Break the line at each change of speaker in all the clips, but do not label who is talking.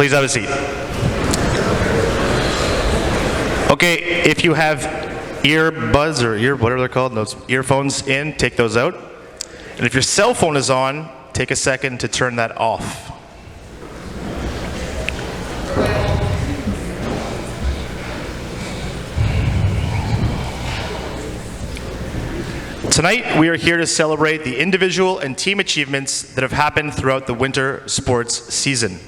Please have a seat. Okay, if you have earbuds or whatever they're called, those earphones in, take those out. And if your cell phone is on, take a second to turn that off. Tonight, we are here to celebrate the individual and team achievements that have happened throughout the winter sports season.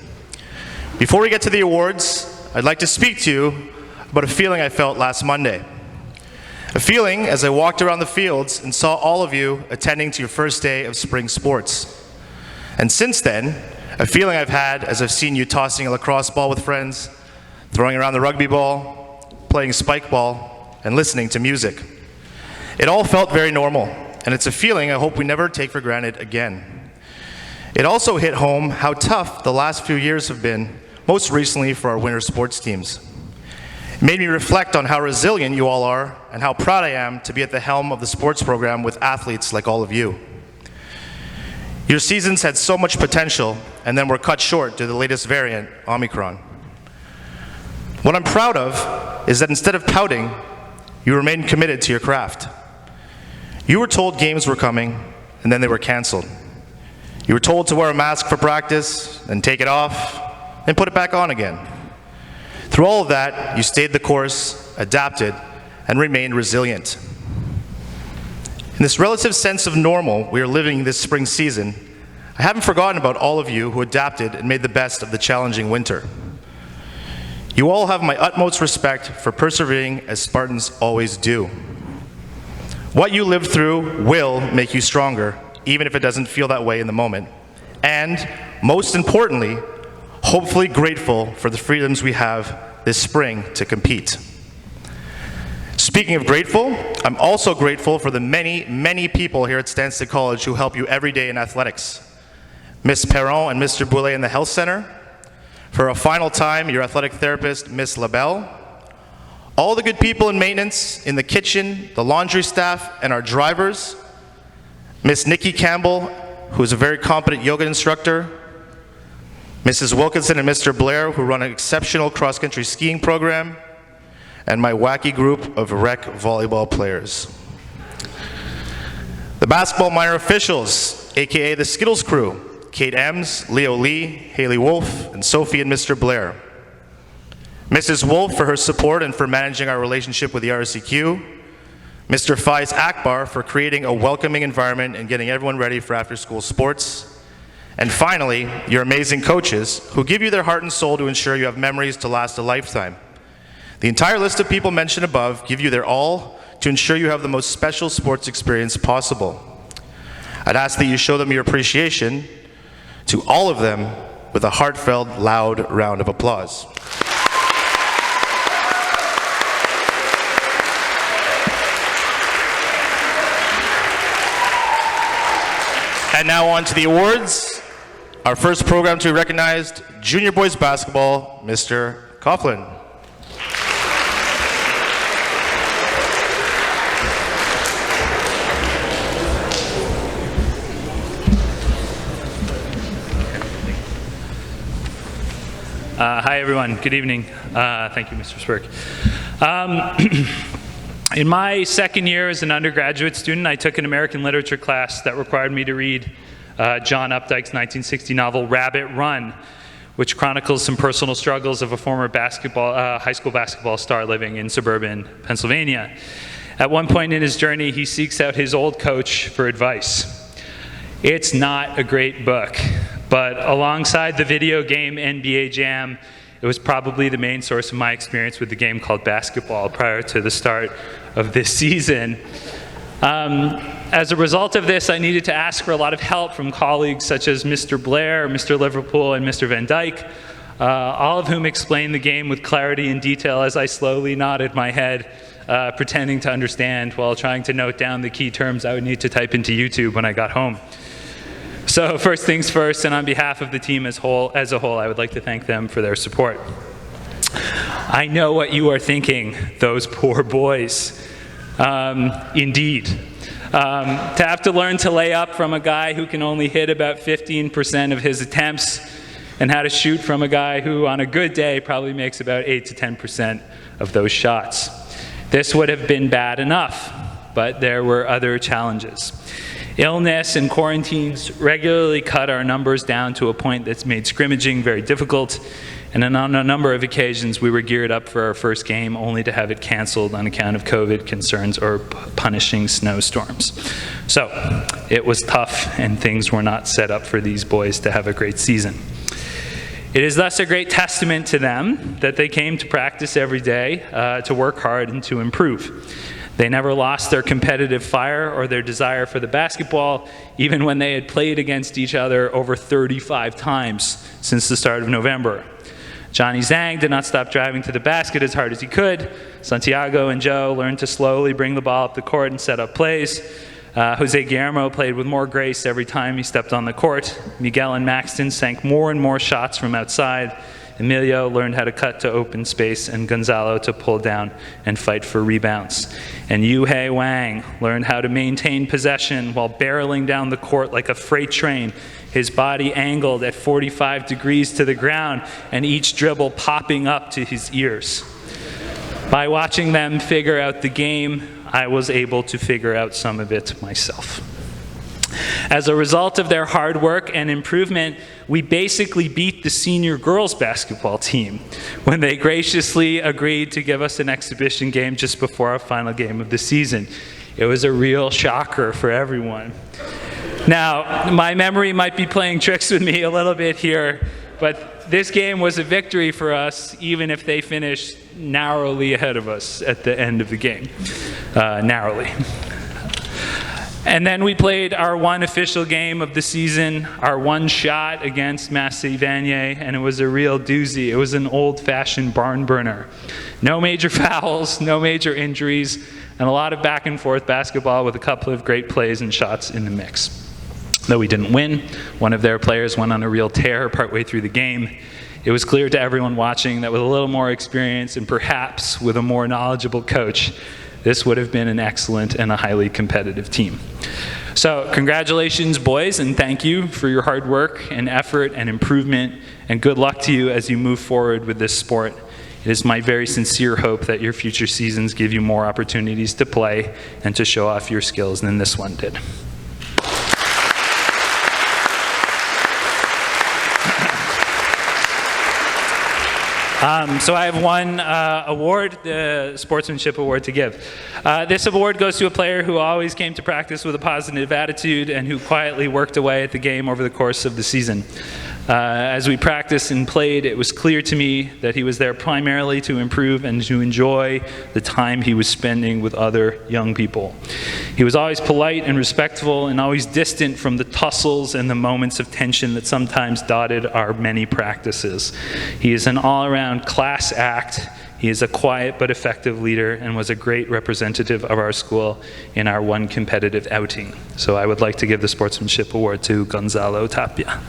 Before we get to the awards, I'd like to speak to you about a feeling I felt last Monday. A feeling as I walked around the fields and saw all of you attending to your first day of spring sports. And since then, a feeling I've had as I've seen you tossing a lacrosse ball with friends, throwing around the rugby ball, playing spike ball, and listening to music. It all felt very normal, and it's a feeling I hope we never take for granted again. It also hit home how tough the last few years have been, most recently for our winter sports teams. It made me reflect on how resilient you all are and how proud I am to be at the helm of the sports program with athletes like all of you. Your seasons had so much potential and then were cut short due to the latest variant, Omicron. What I'm proud of is that instead of pouting, you remained committed to your craft. You were told games were coming, and then they were canceled. You were told to wear a mask for practice, then take it off, and put it back on again. Through all of that, you stayed the course, adapted, and remained resilient. In this relative sense of normal we are living this spring season, I haven't forgotten about all of you who adapted and made the best of the challenging winter. You all have my utmost respect for persevering as Spartans always do. What you lived through will make you stronger, even if it doesn't feel that way in the moment. And, most importantly, hopefully grateful for the freedoms we have this spring to compete. Speaking of grateful, I'm also grateful for the many, many people here at Stanstead College who help you every day in athletics. Ms. Perron and Mr. Boulet in the Health Center. For a final time, your athletic therapist, Ms. LaBelle. All the good people in maintenance, in the kitchen, the laundry staff, and our drivers. Miss Nikki Campbell, who is a very competent yoga instructor. Mrs. Wilkinson and Mr. Blair, who run an exceptional cross-country skiing program. And my wacky group of rec volleyball players. The basketball minor officials, aka the Skittles crew, Kate Ems, Leo Lee, Haley Wolf, and Sophie and Mr. Blair. Mrs. Wolf for her support and for managing our relationship with the RCQ. Mr. Faiz Akbar for creating a welcoming environment and getting everyone ready for after-school sports. And finally, your amazing coaches who give you their heart and soul to ensure you have memories to last a lifetime. The entire list of people mentioned above give you their all to ensure you have the most special sports experience possible. I'd ask that you show them your appreciation to all of them with a heartfelt, loud round of applause. And now on to the awards. Our first program to be recognized, Junior Boys Basketball, Mr. Coughlin.
Hi everyone, good evening. Thank you, Mr. Spirk. In my second year as an undergraduate student, I took an American literature class that required me to read John Updike's 1960 novel Rabbit Run, which chronicles some personal struggles of a former high school basketball star living in suburban Pennsylvania. At one point in his journey, he seeks out his old coach for advice. It's not a great book, but alongside the video game NBA Jam, it was probably the main source of my experience with the game called basketball prior to the start of this season. As a result of this, I needed to ask for a lot of help from colleagues such as Mr. Blair, Mr. Liverpool, and Mr. Van Dyke, all of whom explained the game with clarity and detail as I slowly nodded my head, pretending to understand while trying to note down the key terms I would need to type into YouTube when I got home. So first things first, and on behalf of the team as a whole, I would like to thank them for their support. I know what you are thinking, those poor boys. Indeed. To have to learn to lay up from a guy who can only hit about 15% of his attempts and how to shoot from a guy who, on a good day, probably makes about 8 to 10% of those shots. This would have been bad enough, but there were other challenges. Illness and quarantines regularly cut our numbers down to a point that's made scrimmaging very difficult, and on a number of occasions we were geared up for our first game only to have it canceled on account of COVID concerns or punishing snowstorms. So it was tough, and things were not set up for these boys to have a great season. It is thus a great testament to them that they came to practice every day to work hard and to improve. They never lost their competitive fire or their desire for the basketball, even when they had played against each other over 35 times since the start of November. Johnny Zhang did not stop driving to the basket as hard as he could. Santiago and Joe learned to slowly bring the ball up the court and set up plays. Jose Guillermo played with more grace every time he stepped on the court. Miguel and Maxton sank more and more shots from outside. Emilio learned how to cut to open space, and Gonzalo to pull down and fight for rebounds. And Yuhei Wang learned how to maintain possession while barreling down the court like a freight train, his body angled at 45 degrees to the ground, and each dribble popping up to his ears. By watching them figure out the game, I was able to figure out some of it myself. As a result of their hard work and improvement, we basically beat the senior girls basketball team when they graciously agreed to give us an exhibition game just before our final game of the season. It was a real shocker for everyone. Now, my memory might be playing tricks with me a little bit here, but this game was a victory for us, even if they finished narrowly ahead of us at the end of the game. Narrowly. And then we played our one official game of the season, our one shot against Massey Vanier, and it was a real doozy. It was an old-fashioned barn burner. No major fouls, no major injuries, and a lot of back-and-forth basketball with a couple of great plays and shots in the mix. Though we didn't win, one of their players went on a real tear partway through the game. It was clear to everyone watching that with a little more experience and perhaps with a more knowledgeable coach, this would have been an excellent and a highly competitive team. So congratulations, boys, and thank you for your hard work and effort and improvement, and good luck to you as you move forward with this sport. It is my very sincere hope that your future seasons give you more opportunities to play and to show off your skills than this one did. So I have one award, the Sportsmanship Award, to give. This award goes to a player who always came to practice with a positive attitude and who quietly worked away at the game over the course of the season. As we practiced and played, it was clear to me that he was there primarily to improve and to enjoy the time he was spending with other young people. He was always polite and respectful and always distant from the tussles and the moments of tension that sometimes dotted our many practices. He is an all-around class act. He is a quiet but effective leader and was a great representative of our school in our one competitive outing. So I would like to give the Sportsmanship Award to Gonzalo Tapia.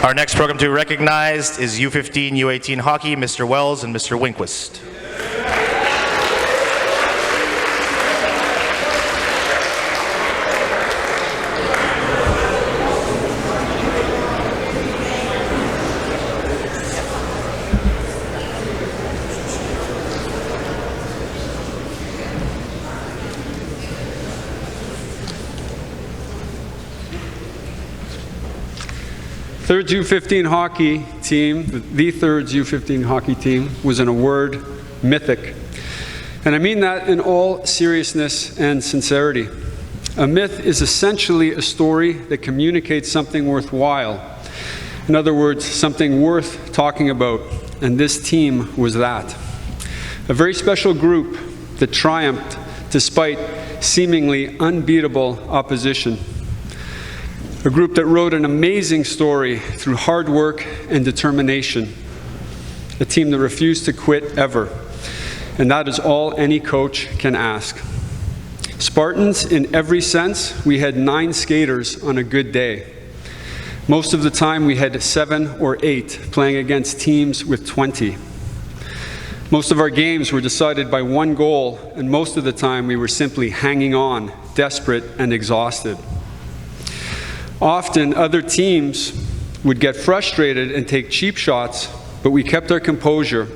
Our next program to be recognized is U15, U18 hockey, Mr. Wells and Mr. Winquist.
Third U15 hockey team, the third U15 hockey team, was in a word, mythic. And I mean that in all seriousness and sincerity. A myth is essentially a story that communicates something worthwhile. In other words, something worth talking about, and this team was that. A very special group that triumphed despite seemingly unbeatable opposition. A group that wrote an amazing story through hard work and determination. A team that refused to quit ever. And that is all any coach can ask. Spartans in every sense, we had 9 skaters on a good day. Most of the time we had 7 or 8 playing against teams with 20. Most of our games were decided by 1 goal, and most of the time we were simply hanging on, desperate and exhausted. Often other teams would get frustrated and take cheap shots, but we kept our composure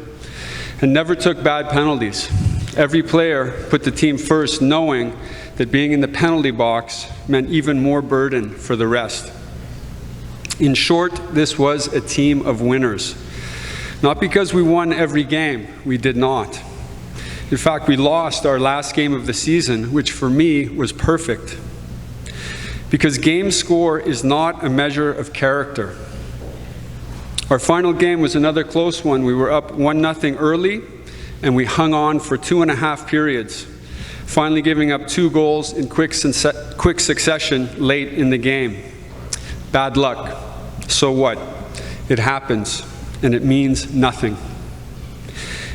and never took bad penalties. Every player put the team first, knowing that being in the penalty box meant even more burden for the rest. In short, this was a team of winners. Not because we won every game, we did not. In fact, we lost our last game of the season, which for me was perfect. Because game score is not a measure of character. Our final game was another close one. We were up 1-0 early, and we hung on for 2.5 periods, finally giving up 2 goals in quick succession late in the game. Bad luck. So what? It happens, and it means nothing.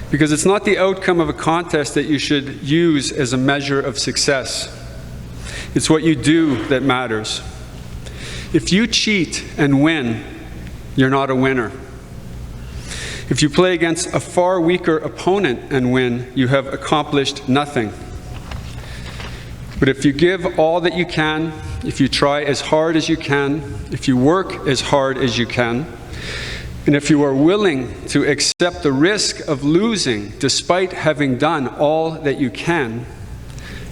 Because it's not the outcome of a contest that you should use as a measure of success. It's what you do that matters. If you cheat and win, you're not a winner. If you play against a far weaker opponent and win, you have accomplished nothing. But if you give all that you can, if you try as hard as you can, if you work as hard as you can, and if you are willing to accept the risk of losing despite having done all that you can,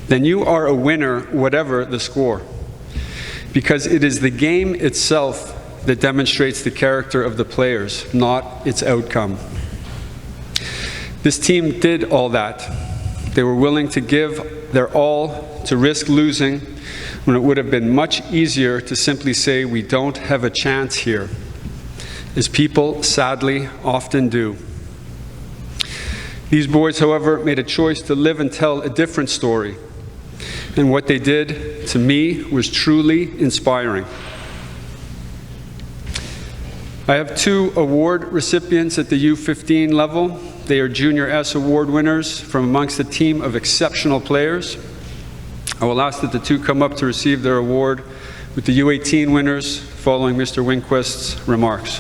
then you are a winner whatever the score. Because it is the game itself that demonstrates the character of the players, not its outcome. This team did all that. They were willing to give their all, to risk losing, when it would have been much easier to simply say, we don't have a chance here, as people sadly often do. These boys, however, made a choice to live and tell a different story. And what they did, to me, was truly inspiring. I have 2 award recipients at the U15 level. They are Junior S award winners from amongst a team of exceptional players. I will ask that the 2 come up to receive their award with the U18 winners following Mr. Winquist's remarks.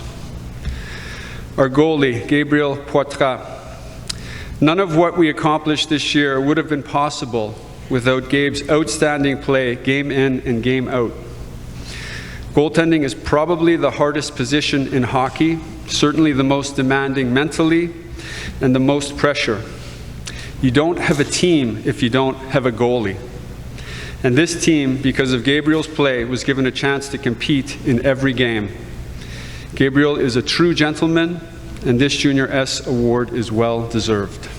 Our goalie, Gabriel Poitras. None of what we accomplished this year would have been possible without Gabe's outstanding play, game in and game out. Goaltending is probably the hardest position in hockey, certainly the most demanding mentally, and the most pressure. You don't have a team if you don't have a goalie. And this team, because of Gabriel's play, was given a chance to compete in every game. Gabriel is a true gentleman, and this Junior S award is well deserved.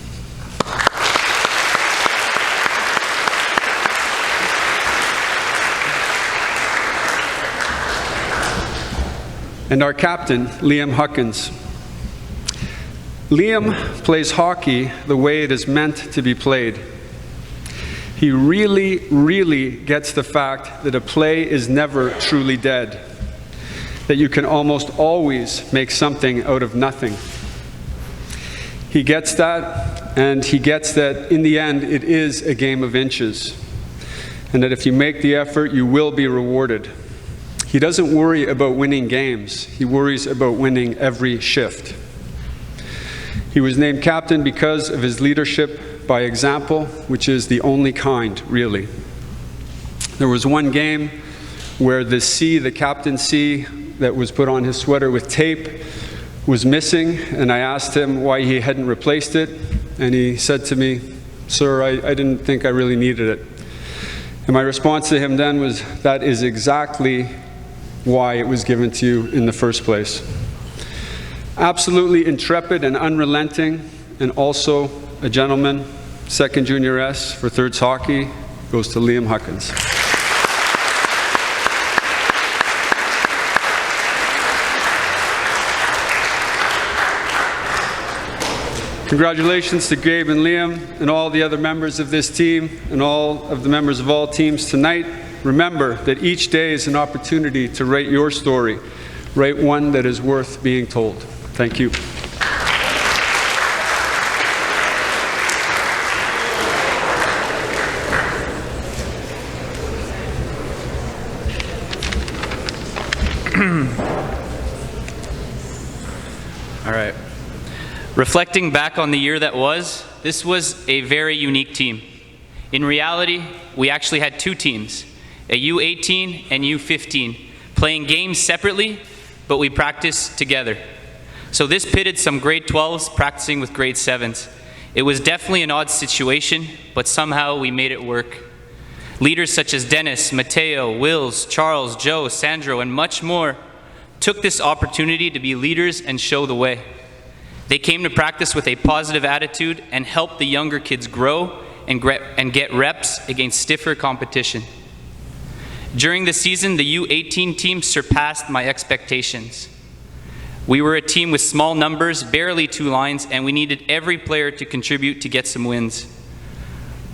And our captain, Liam Huckins. Liam plays hockey the way it is meant to be played. He really gets the fact that a play is never truly dead, that you can almost always make something out of nothing. He gets that, and he gets that in the end it is a game of inches, and that if you make the effort, you will be rewarded. He doesn't worry about winning games. He worries about winning every shift. He was named captain because of his leadership by example, which is the only kind, really. There was one game where the C, the captain C, that was put on his sweater with tape was missing, and I asked him why he hadn't replaced it, and he said to me, "Sir, I didn't think I really needed it." And my response to him then was, that is exactly why it was given to you in the first place. Absolutely intrepid and unrelenting, and also a gentleman. Second Junior S for Thirds Hockey goes to Liam Huckins. Congratulations to Gabe and Liam and all the other members of this team and all of the members of all teams tonight. Remember that each day is an opportunity to write your story, write one that is worth being told. Thank you.
All right. Reflecting back on the year that was, this was a very unique team. In reality, we actually had two teams, a U18 and U15, playing games separately, but we practiced together. So this pitted some grade 12s practicing with grade 7s. It was definitely an odd situation, but somehow we made it work. Leaders such as Dennis, Mateo, Wills, Charles, Joe, Sandro, and much more took this opportunity to be leaders and show the way. They came to practice with a positive attitude and helped the younger kids grow and get reps against stiffer competition. During the season, the U18 team surpassed my expectations. We were a team with small numbers, barely 2 lines, and we needed every player to contribute to get some wins.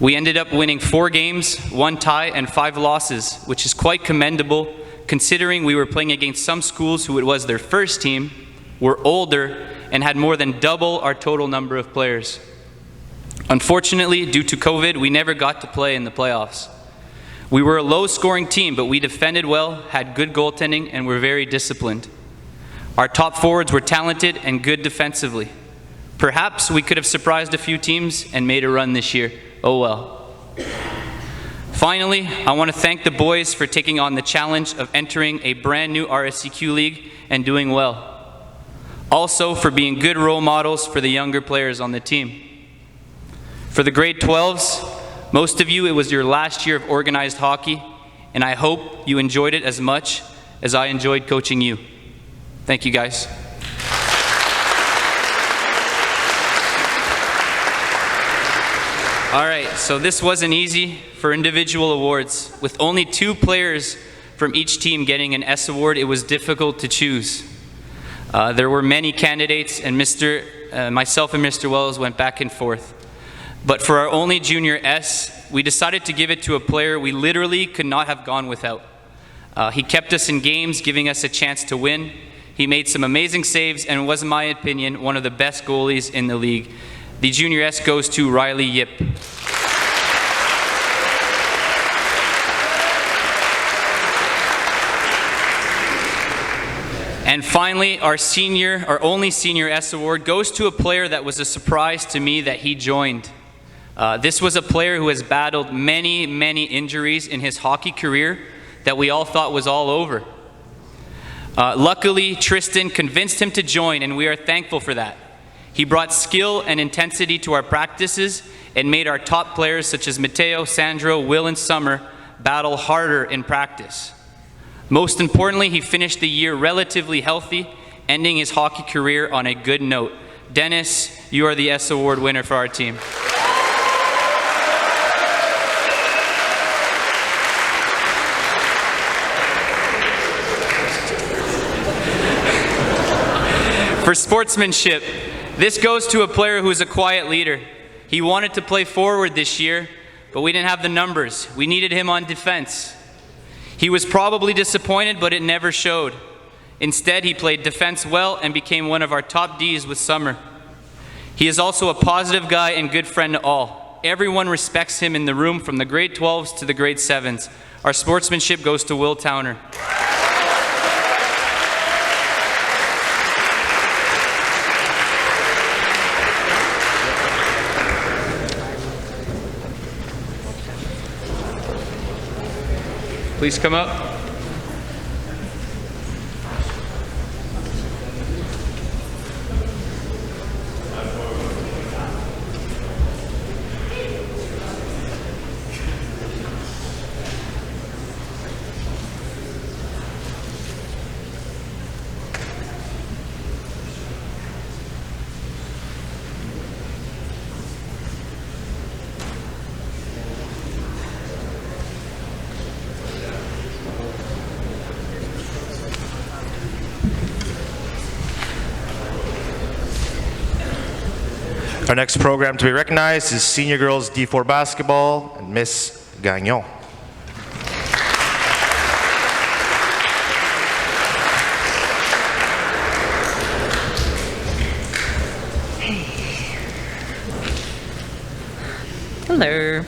We ended up winning 4 games, 1 tie, and 5 losses, which is quite commendable considering we were playing against some schools who it was their first team, were older, and had more than double our total number of players. Unfortunately, due to COVID, we never got to play in the playoffs. We were a low-scoring team, but we defended well, had good goaltending, and were very disciplined. Our top forwards were talented and good defensively. Perhaps we could have surprised a few teams and made a run this year. Oh well. Finally, I want to thank the boys for taking on the challenge of entering a brand new RSCQ league and doing well. Also for being good role models for the younger players on the team. For the grade 12s, most of you, it was your last year of organized hockey, and I hope you enjoyed it as much as I enjoyed coaching you. Thank you, guys. All right, so this wasn't easy for individual awards. With only 2 players from each team getting an S award, it was difficult to choose. There were many candidates, and myself and Mr. Wells went back and forth. But for our only junior S, we decided to give it to a player we literally could not have gone without. He kept us in games, giving us a chance to win. He made some amazing saves and was, in my opinion, one of the best goalies in the league. The junior S goes to Riley Yip. And finally, our only senior S award goes to a player that was a surprise to me that he joined. This was a player who has battled many, many injuries in his hockey career that we all thought was all over. Luckily, Tristan convinced him to join, and we are thankful for that. He brought skill and intensity to our practices and made our top players such as Mateo, Sandro, Will, and Summer battle harder in practice. Most importantly, he finished the year relatively healthy, ending his hockey career on a good note. Dennis, you are the S Award winner for our team. For sportsmanship, this goes to a player who is a quiet leader. He wanted to play forward this year, but we didn't have the numbers. We needed him on defense. He was probably disappointed, but it never showed. Instead, he played defense well and became one of our top Ds with Summer. He is also a positive guy and good friend to all. Everyone respects him in the room, from the grade 12s to the grade 7s. Our sportsmanship goes to Will Towner. Please come up.
Our next program to be recognized is Senior Girls D4 Basketball and Miss Gagnon.
Hello.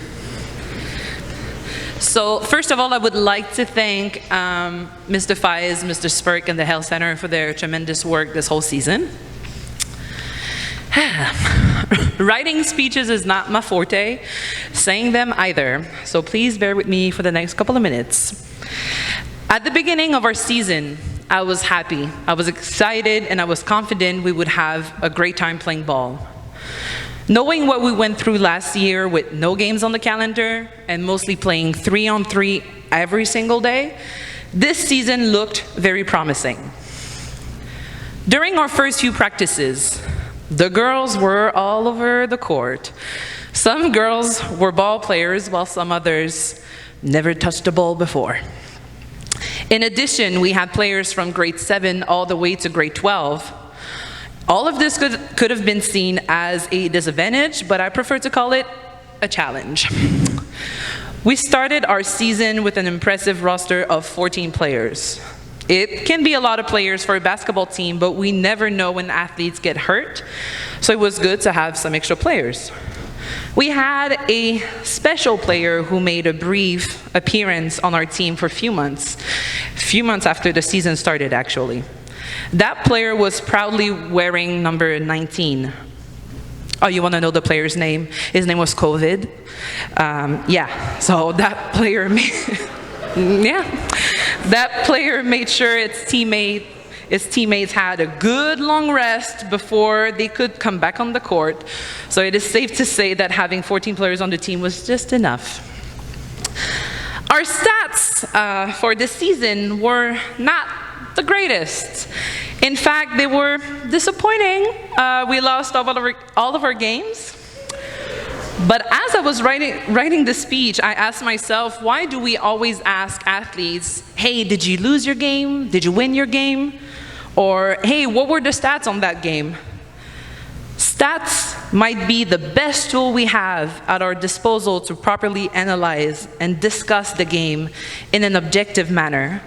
So first of all, I would like to thank Mr. Fies, Mr. Spirk, and the Health Center for their tremendous work this whole season. Writing speeches is not my forte, saying them either, so please bear with me for the next couple of minutes. At the beginning of our season, I was happy, I was excited, and I was confident we would have a great time playing ball. Knowing what we went through last year with no games on the calendar and mostly playing 3-on-3 every single day, this season looked very promising. During our first few practices, the girls were all over the court. Some girls were ball players while some others never touched a ball before. In addition, we had players from grade 7 all the way to grade 12. All of this could have been seen as a disadvantage, but I prefer to call it a challenge. We started our season with an impressive roster of 14 players. It can be a lot of players for a basketball team, but we never know when athletes get hurt, so it was good to have some extra players. We had a special player who made a brief appearance on our team for a few months after the season started, actually. That player was proudly wearing number 19. Oh, you want to know the player's name? His name was COVID. So that player that player made sure its teammates had a good long rest before they could come back on the court. So it is safe to say that having 14 players on the team was just enough. Our stats for this season were not the greatest. In fact, they were disappointing. We lost all of our games. But as I was writing the speech, I asked myself, why do we always ask athletes, hey, did you lose your game? Did you win your game? Or, hey, what were the stats on that game? Stats might be the best tool we have at our disposal to properly analyze and discuss the game in an objective manner.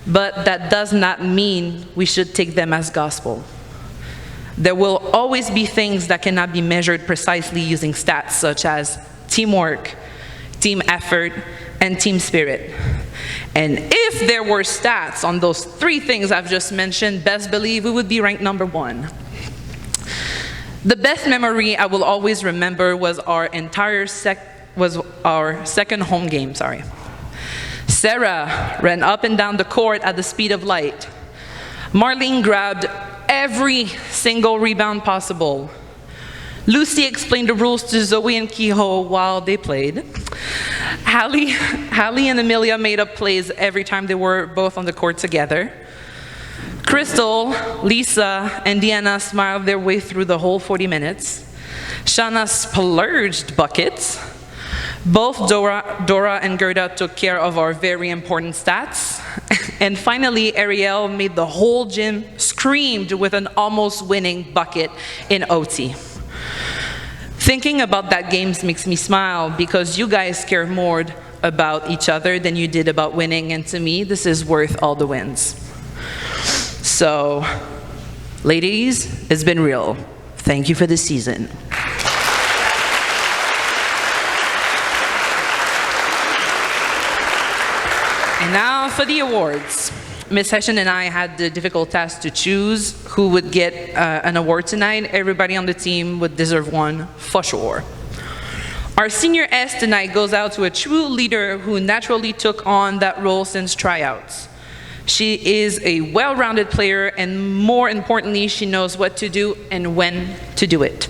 But that does not mean we should take them as gospel. There will always be things that cannot be measured precisely using stats, such as teamwork, team effort, and team spirit. And if there were stats on those 3 things I've just mentioned, best believe we would be ranked number 1. The best memory I will always remember was our second home game, Sarah ran up and down the court at the speed of light. Marlene grabbed every single rebound possible. Lucy explained the rules to Zoe and Kehoe while they played. Hallie and Amelia made up plays every time they were both on the court together. Crystal, Lisa, and Deanna smiled their way through the whole 40 minutes. Shauna splurged buckets. Both Dora and Gerda took care of our very important stats. And finally, Ariel made the whole gym screamed with an almost winning bucket in OT. Thinking about that game makes me smile because you guys care more about each other than you did about winning, and to me, this is worth all the wins. So, ladies, it's been real. Thank you for the season. And now for the awards. Ms. Hession and I had the difficult task to choose who would get an award tonight. Everybody on the team would deserve one for sure. Our senior S tonight goes out to a true leader who naturally took on that role since tryouts. She is a well-rounded player, and more importantly, she knows what to do and when to do it.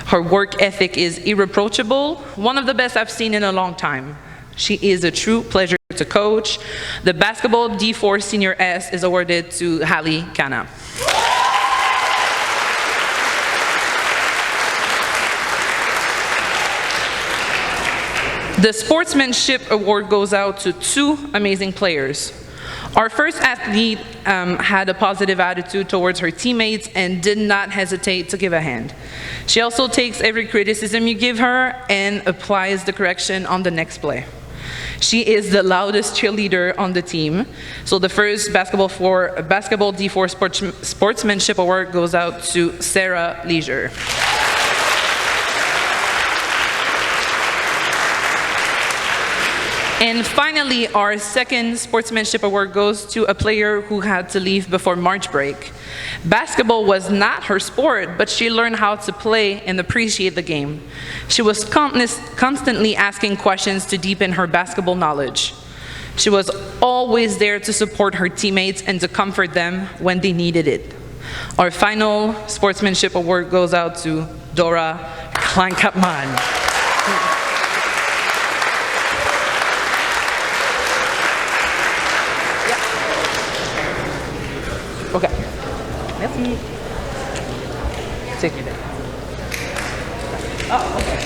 Her work ethic is irreproachable, one of the best I've seen in a long time. She is a true pleasure to coach. The basketball D4 Senior S is awarded to Hallie Kana. The Sportsmanship Award goes out to 2 amazing players. Our first athlete had a positive attitude towards her teammates and did not hesitate to give a hand. She also takes every criticism you give her and applies the correction on the next play. She is the loudest cheerleader on the team. So the first Basketball D4 Sportsmanship Award goes out to Sarah Leisure. And finally, our second Sportsmanship Award goes to a player who had to leave before March break. Basketball was not her sport, but she learned how to play and appreciate the game. She was constantly asking questions to deepen her basketball knowledge. She was always there to support her teammates and to comfort them when they needed it. Our final Sportsmanship Award goes out to Dora Klankapman. Okay. Merci. Take it there. Oh, okay.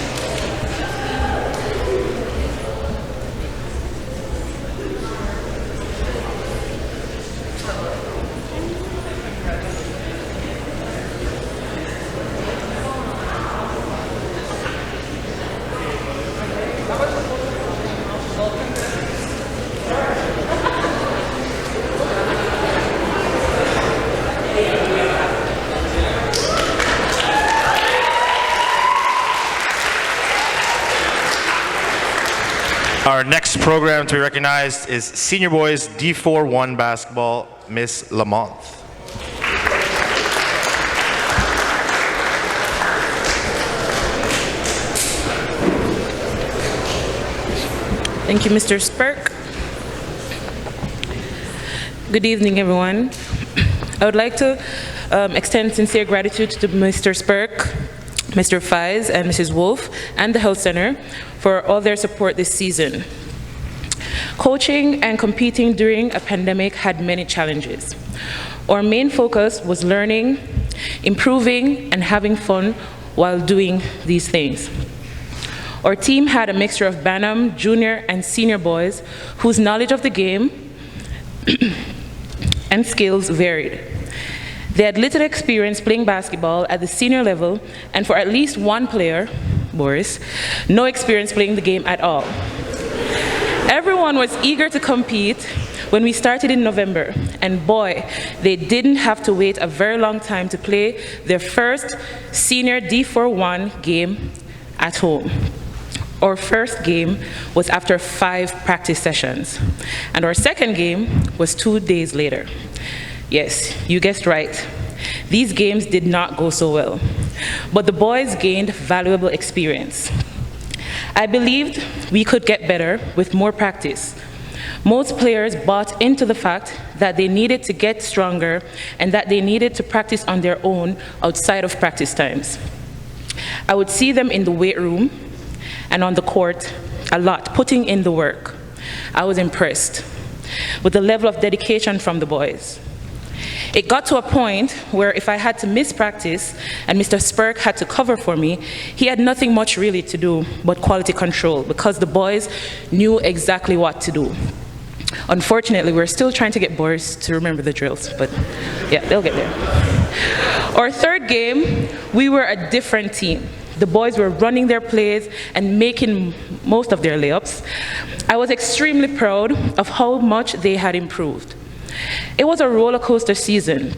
Our next program to be recognized is Senior Boys D4-1 Basketball, Miss Lamonth.
Thank you, Mr. Spirk. Good evening, everyone. I would like to extend sincere gratitude to Mr. Spirk, Mr. Fies, and Mrs. Wolf, and the Health Center for all their support this season. Coaching and competing during a pandemic had many challenges. Our main focus was learning, improving, and having fun while doing these things. Our team had a mixture of Bantam, junior, and senior boys whose knowledge of the game and skills varied. They had little experience playing basketball at the senior level, and for at least one player, Boris, no experience playing the game at all. Everyone was eager to compete when we started in November, and boy, they didn't have to wait a very long time to play their first senior D4-1 game at home. Our first game was after 5 practice sessions, and our second game was 2 days later. Yes, you guessed right. These games did not go so well, but the boys gained valuable experience. I believed we could get better with more practice. Most players bought into the fact that they needed to get stronger and that they needed to practice on their own outside of practice times. I would see them in the weight room and on the court a lot, putting in the work. I was impressed with the level of dedication from the boys. It got to a point where if I had to miss practice and Mr. Spirk had to cover for me, he had nothing much really to do but quality control because the boys knew exactly what to do. Unfortunately, we're still trying to get Boris to remember the drills, but yeah, they'll get there. Our third game, we were a different team. The boys were running their plays and making most of their layups. I was extremely proud of how much they had improved. It was a roller coaster season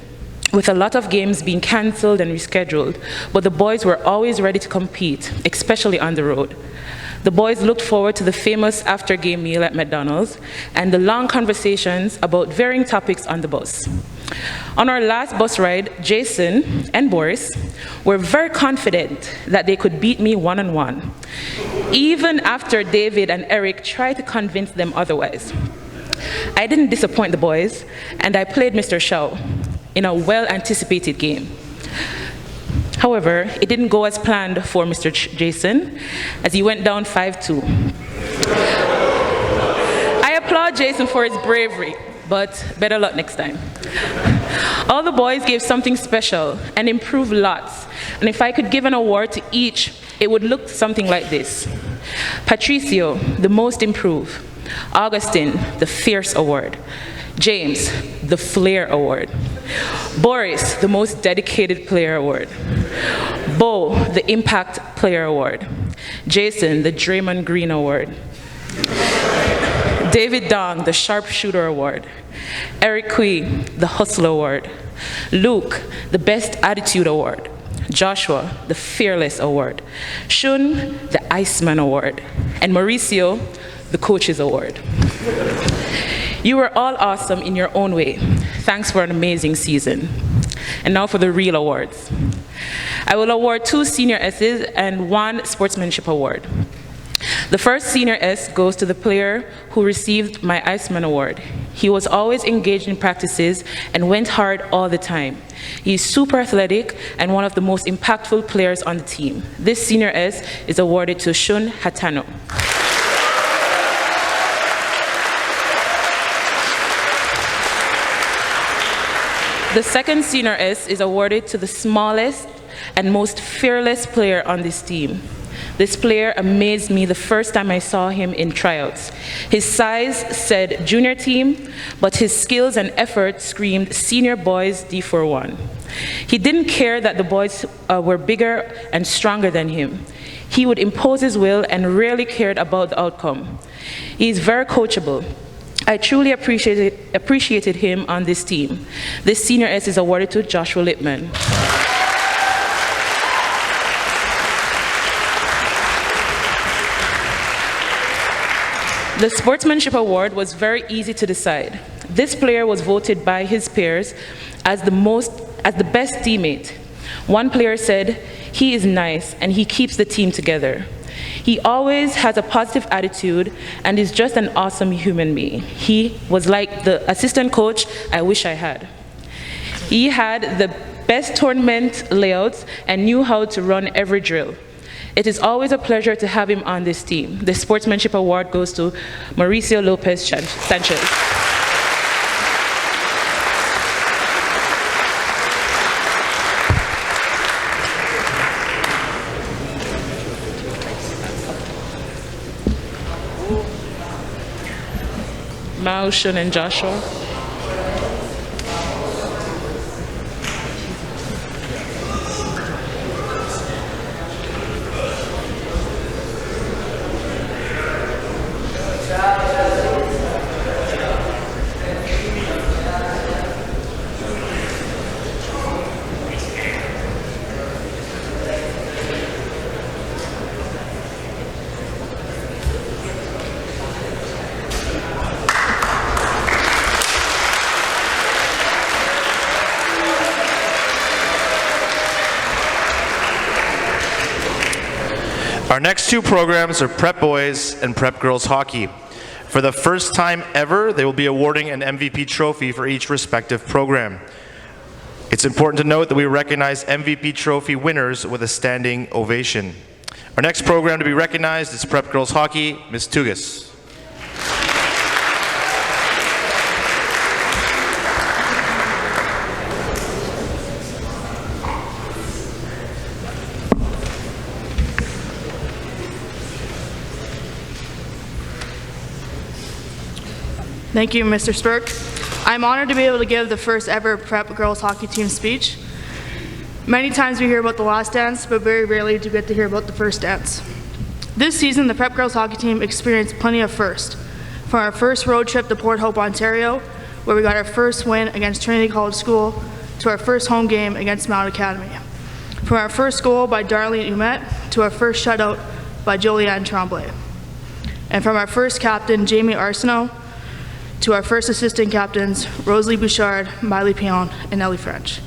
with a lot of games being canceled and rescheduled, but the boys were always ready to compete, especially on the road. The boys looked forward to the famous after-game meal at McDonald's and the long conversations about varying topics on the bus. On our last bus ride, Jason and Boris were very confident that they could beat me one-on-one, even after David and Eric tried to convince them otherwise. I didn't disappoint the boys, and I played Mr. Shaw in a well-anticipated game. However, it didn't go as planned for Mr. Jason, as he went down 5-2. I applaud Jason for his bravery, but better luck next time. All the boys gave something special and improved lots, and if I could give an award to each, it would look something like this. Patricio, the most improved. Augustine, the Fierce Award. James, the Flair Award. Boris, the Most Dedicated Player Award. Bo, the Impact Player Award. Jason, the Draymond Green Award. David Dong, the Sharpshooter Award. Eric Kui, the Hustler Award. Luke, the Best Attitude Award. Joshua, the Fearless Award. Shun, the Iceman Award. And Mauricio, the Coaches Award. You were all awesome in your own way. Thanks for an amazing season. And now for the real awards. I will award 2 Senior S's and 1 Sportsmanship Award. The first Senior S goes to the player who received my Iceman Award. He was always engaged in practices and went hard all the time. He is super athletic and one of the most impactful players on the team. This Senior S is awarded to Shun Hatano. The second Senior S is awarded to the smallest and most fearless player on this team. This player amazed me the first time I saw him in tryouts. His size said junior team, but his skills and effort screamed senior boys D41. He didn't care that the boys were bigger and stronger than him. He would impose his will and rarely cared about the outcome. He is very coachable. I truly appreciated him on this team. This Senior S is awarded to Joshua Lippman. The Sportsmanship Award was very easy to decide. This player was voted by his peers as the best teammate. One player said, "He is nice and he keeps the team together. He always has a positive attitude and is just an awesome human being. He was like the assistant coach I wish I had. He had the best tournament layouts and knew how to run every drill. It is always a pleasure to have him on this team." The Sportsmanship Award goes to Mauricio Lopez Sanchez. Mao, Shun, and Joshua.
Our next 2 programs are Prep Boys and Prep Girls Hockey. For the first time ever, they will be awarding an MVP trophy for each respective program. It's important to note that we recognize MVP trophy winners with a standing ovation. Our next program to be recognized is Prep Girls Hockey, Ms. Tougas.
Thank you, Mr. Spirk. I'm honored to be able to give the first ever Prep Girls Hockey Team speech. Many times we hear about the last dance, but very rarely do we get to hear about the first dance. This season, the Prep Girls Hockey Team experienced plenty of firsts. From our first road trip to Port Hope, Ontario, where we got our first win against Trinity College School, to our first home game against Mount Academy. From our first goal by Darlene Umet to our first shutout by Julianne Tremblay. And from our first captain, Jamie Arsenault, to our first assistant captains, Rosalie Bouchard, Miley Pion, and Ellie French.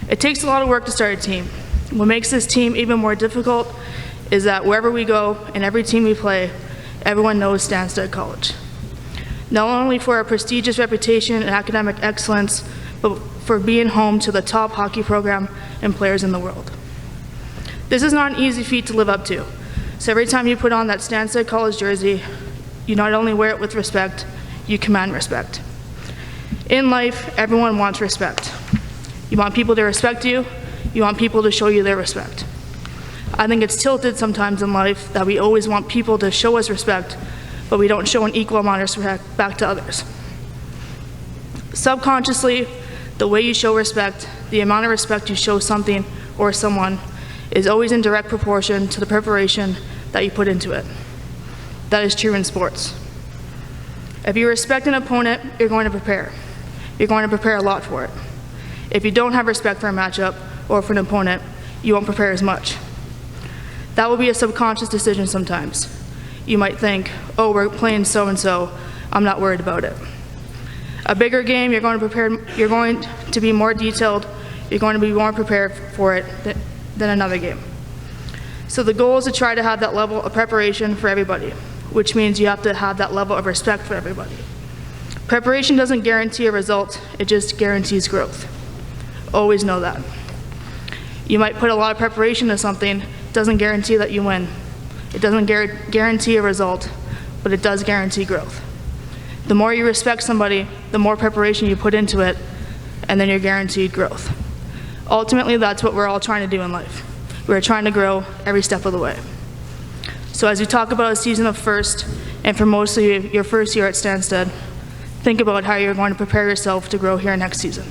It takes a lot of work to start a team. What makes this team even more difficult is that wherever we go and every team we play, everyone knows Stanstead College. Not only for our prestigious reputation and academic excellence, but for being home to the top hockey program and players in the world. This is not an easy feat to live up to. So every time you put on that Stanstead College jersey, you not only wear it with respect, you command respect. In life, everyone wants respect. You want people to respect you, you want people to show you their respect. I think it's tilted sometimes in life that we always want people to show us respect, but we don't show an equal amount of respect back to others. Subconsciously, the way you show respect, the amount of respect you show something or someone, is always in direct proportion to the preparation that you put into it. That is true in sports. If you respect an opponent, you're going to prepare. You're going to prepare a lot for it. If you don't have respect for a matchup or for an opponent, you won't prepare as much. That will be a subconscious decision sometimes. You might think, oh, we're playing so-and-so, I'm not worried about it. A bigger game, you're going to be more detailed, you're going to be more prepared for it than another game. So the goal is to try to have that level of preparation for everybody, which means you have to have that level of respect for everybody. Preparation doesn't guarantee a result, it just guarantees growth. Always know that. You might put a lot of preparation into something, it doesn't guarantee that you win. It doesn't guarantee a result, but it does guarantee growth. The more you respect somebody, the more preparation you put into it, and then you're guaranteed growth. Ultimately, that's what we're all trying to do in life. We're trying to grow every step of the way. So as we talk about a season of first, and for most of you, your first year at Stanstead, think about how you're going to prepare yourself to grow here next season.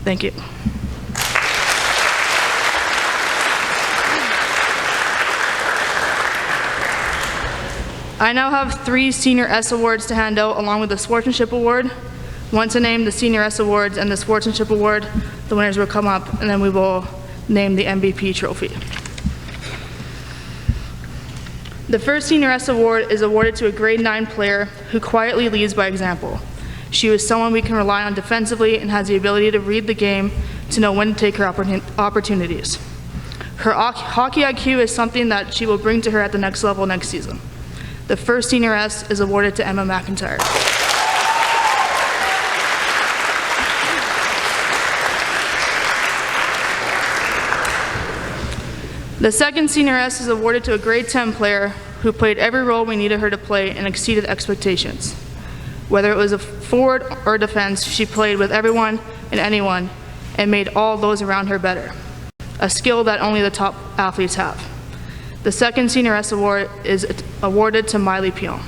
Thank you. I now have 3 Senior S Awards to hand out along with the Sportsmanship Award. Once I name the Senior S Awards and the Sportsmanship Award, the winners will come up and then we will name the MVP trophy. The first Senior S Award is awarded to a grade 9 player who quietly leads by example. She was someone we can rely on defensively and has the ability to read the game to know when to take her opportunities. Her hockey IQ is something that she will bring to her at the next level next season. The first Senior S is awarded to Emma McIntyre. The second Senior S is awarded to a grade 10 player who played every role we needed her to play and exceeded expectations. Whether it was a forward or defense, she played with everyone and anyone and made all those around her better, a skill that only the top athletes have. The second Senior S Award is awarded to Miley Pion.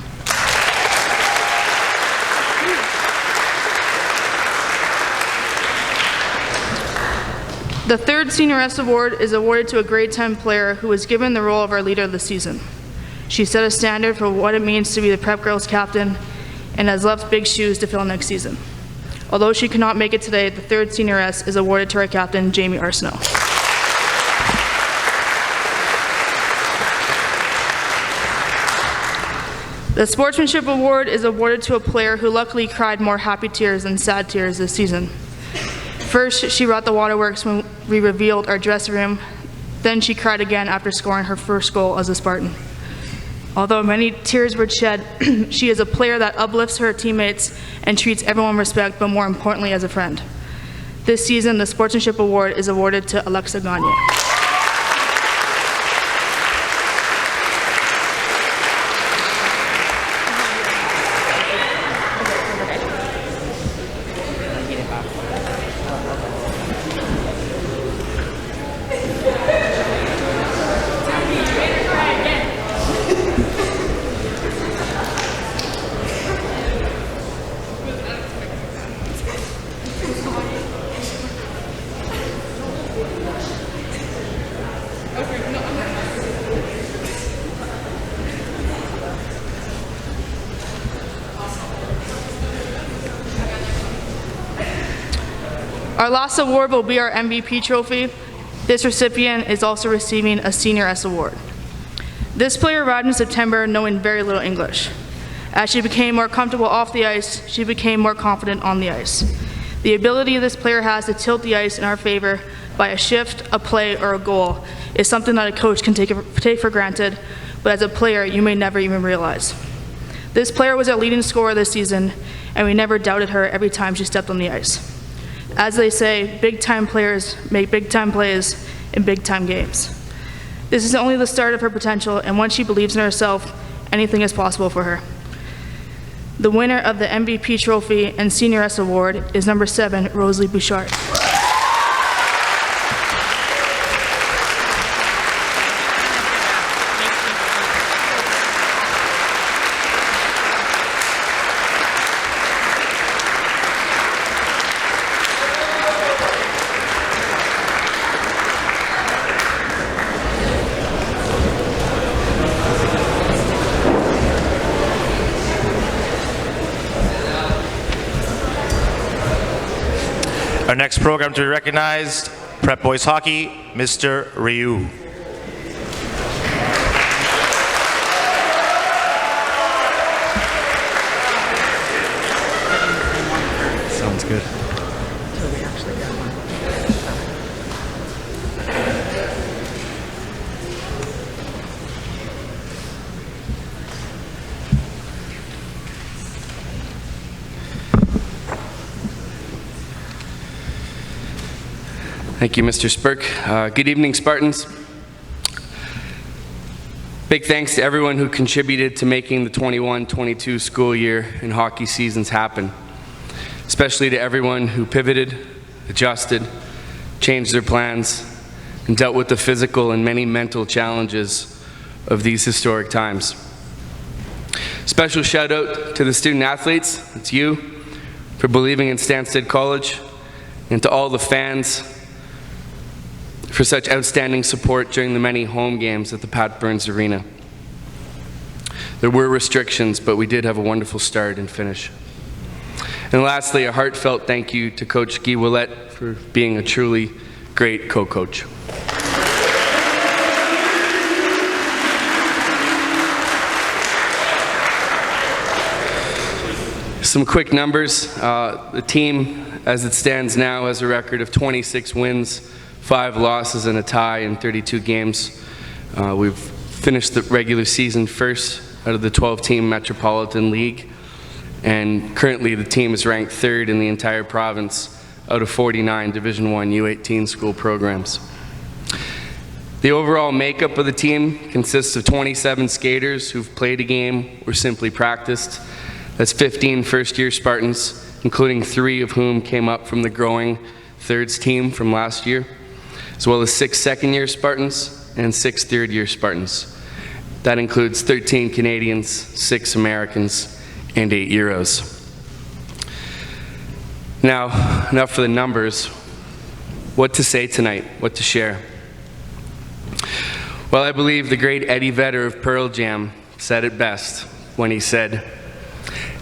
The third Senior S Award is awarded to a grade 10 player who was given the role of our leader of the season. She set a standard for what it means to be the Prep Girls captain and has left big shoes to fill next season. Although she could not make it today, the third Senior S is awarded to our captain, Jamie Arsenault. The Sportsmanship Award is awarded to a player who luckily cried more happy tears than sad tears this season. First, she brought the waterworks when we revealed our dressing room. Then she cried again after scoring her first goal as a Spartan. Although many tears were shed, she is a player that uplifts her teammates and treats everyone with respect, but more importantly as a friend. This season, the Sportsmanship Award is awarded to Alexa Gagnon. Our last award will be our MVP trophy. This recipient is also receiving a Senior S Award. This player arrived in September knowing very little English. As she became more comfortable off the ice, she became more confident on the ice. The ability this player has to tilt the ice in our favor by a shift, a play, or a goal is something that a coach can take for granted, but as a player, you may never even realize. This player was our leading scorer this season, and we never doubted her every time she stepped on the ice. As they say, big-time players make big-time plays in big-time games. This is only the start of her potential, and once she believes in herself, anything is possible for her. The winner of the MVP trophy and Senior S Award is number 7, Rosalie Bouchard.
Our next program to be recognized, Prep Boys Hockey, Mr. Rioux.
Sounds good.
Thank you, Mr. Spirk. Good evening, Spartans. Big thanks to everyone who contributed to making the 21-22 school year and hockey seasons happen, especially to everyone who pivoted, adjusted, changed their plans, and dealt with the physical and many mental challenges of these historic times. Special shout out to the student athletes, it's you, for believing in Stanstead College, and to all the fans for such outstanding support during the many home games at the Pat Burns Arena. There were restrictions, but we did have a wonderful start and finish. And lastly, a heartfelt thank you to Coach Guy Ouellette for being a truly great co-coach. Some quick numbers. The team, as it stands now, has a record of 26 wins, 5 losses and a tie in 32 games. We've finished the regular season first out of the 12-team Metropolitan League, and currently the team is ranked 3rd in the entire province out of 49 Division I U18 school programs. The overall makeup of the team consists of 27 skaters who've played a game or simply practiced. That's 15 first-year Spartans, including 3 of whom came up from the growing thirds team from last year, as well as 6 second-year Spartans and 6 third-year Spartans. That includes 13 Canadians, 6 Americans, and 8 Euros. Now, enough for the numbers. What to say tonight, what to share? Well, I believe the great Eddie Vedder of Pearl Jam said it best when he said,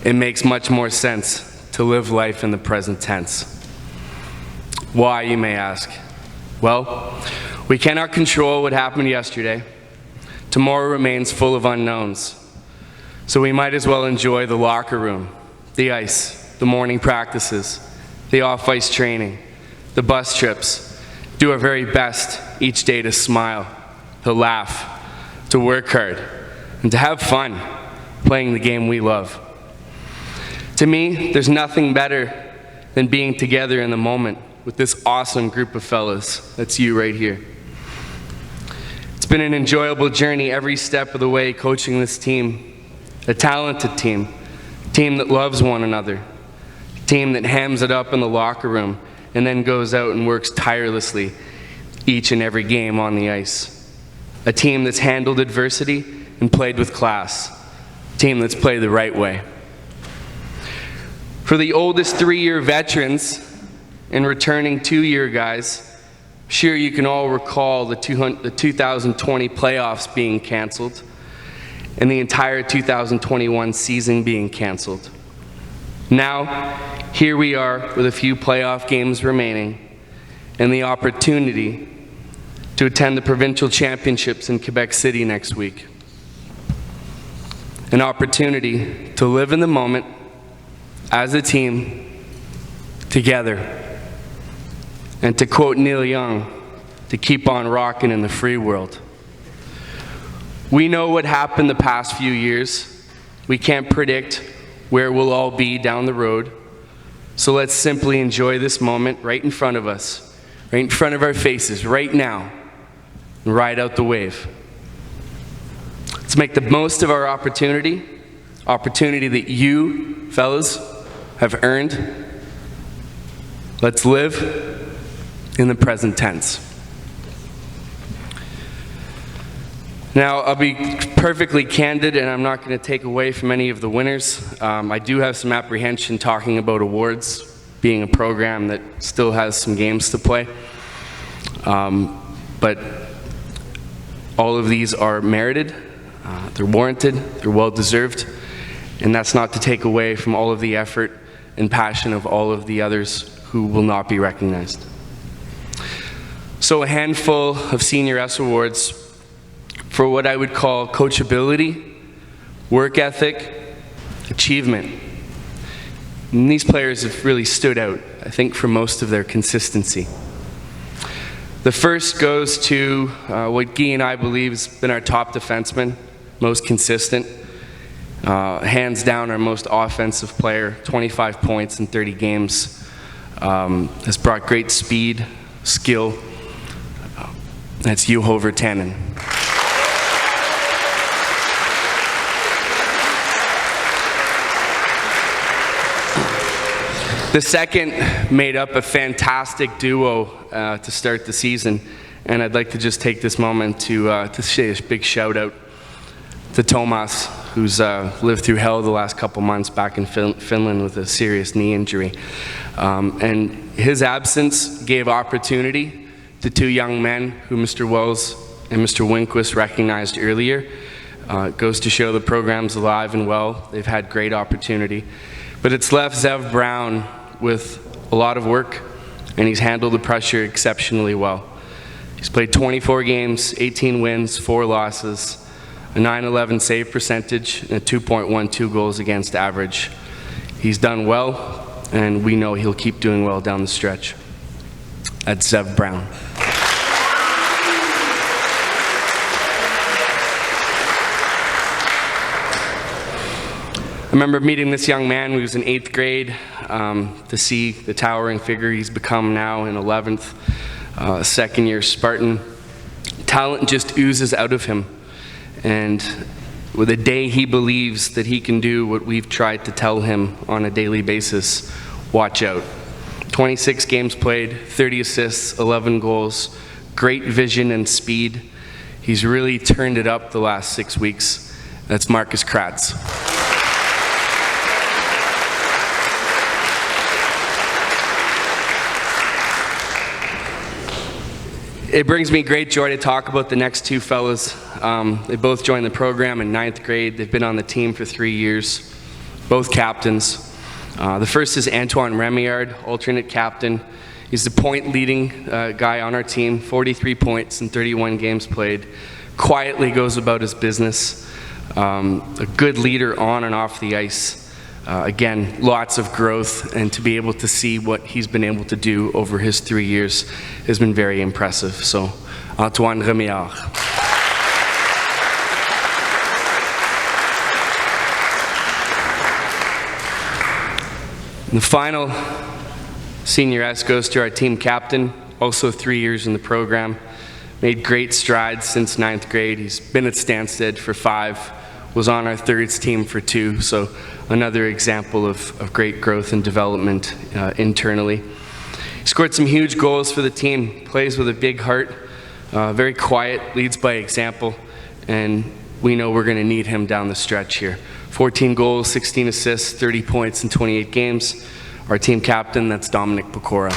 "It makes much more sense to live life in the present tense." Why, you may ask? Well, we cannot control what happened yesterday. Tomorrow remains full of unknowns. So we might as well enjoy the locker room, the ice, the morning practices, the off-ice training, the bus trips, do our very best each day to smile, to laugh, to work hard, and to have fun playing the game we love. To me, there's nothing better than being together in the moment with this awesome group of fellas. That's you right here. It's been an enjoyable journey every step of the way coaching this team, a talented team, a team that loves one another, a team that hams it up in the locker room and then goes out and works tirelessly each and every game on the ice, a team that's handled adversity and played with class, a team that's played the right way. For the oldest 3-year veterans and returning 2-year guys, I'm sure you can all recall the 2020 playoffs being canceled and the entire 2021 season being canceled. Now, here we are with a few playoff games remaining and the opportunity to attend the provincial championships in Quebec City next week. An opportunity to live in the moment as a team, together. And to quote Neil Young, to keep on rocking in the free world. We know what happened the past few years. We can't predict where we'll all be down the road. So let's simply enjoy this moment right in front of us, right in front of our faces, right now, and ride out the wave. Let's make the most of our opportunity that you, fellas, have earned. Let's live in the present tense. Now, I'll be perfectly candid, and I'm not going to take away from any of the winners. I do have some apprehension talking about awards, being a program that still has some games to play. But all of these are merited, they're warranted, they're well-deserved, and that's not to take away from all of the effort and passion of all of the others who will not be recognized. So a handful of Senior S awards for what I would call coachability, work ethic, achievement. And these players have really stood out, I think, for most of their consistency. The first goes to what Guy and I believe has been our top defenseman, most consistent, hands down our most offensive player, 25 points in 30 games, has brought great speed, skill. That's Juho Virtanen. The second made up a fantastic duo to start the season, and I'd like to just take this moment to say a big shout out to Thomas, who's lived through hell the last couple months back in Finland with a serious knee injury. And his absence gave opportunity to two young men who Mr. Wells and Mr. Winquist recognized earlier. It goes to show the program's alive and well. They've had great opportunity. But it's left Zev Brown with a lot of work, and he's handled the pressure exceptionally well. He's played 24 games, 18 wins, 4 losses, a .911 save percentage, and a 2.12 goals against average. He's done well, and we know he'll keep doing well down the stretch. That's Zev Brown. I remember meeting this young man when he was in 8th grade, to see the towering figure he's become now in 11th, second-year Spartan. Talent just oozes out of him, and with a day he believes that he can do what we've tried to tell him on a daily basis, watch out. 26 games played, 30 assists, 11 goals, great vision and speed. He's really turned it up the last 6 weeks. That's Marcus Kratz. It brings me great joy to talk about the next two fellas. They both joined the program in 9th grade. They've been on the team for 3 years, both captains. The first is Antoine Remillard, alternate captain. He's the point-leading guy on our team, 43 points in 31 games played. Quietly goes about his business. A good leader on and off the ice. Again, lots of growth, and to be able to see what he's been able to do over his 3 years has been very impressive. So, Antoine Remillard. And the final Senior S goes to our team captain, also 3 years in the program. Made great strides since 9th grade. He's been at Stanstead for 5, was on our thirds team for 2, so another example of great growth and development internally. He scored some huge goals for the team, plays with a big heart, very quiet, leads by example, and we know we're going to need him down the stretch here. 14 goals, 16 assists, 30 points in 28 games. Our team captain, that's Dominic Pecora.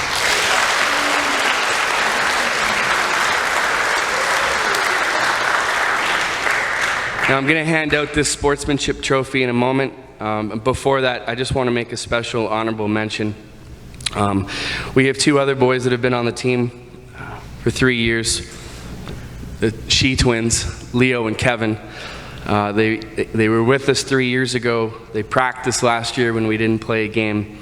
Now I'm going to hand out this sportsmanship trophy in a moment. Before that, I just want to make a special honorable mention. We have 2 other boys that have been on the team for 3 years. The She twins, Leo and Kevin. They were with us 3 years ago. They practiced last year when we didn't play a game.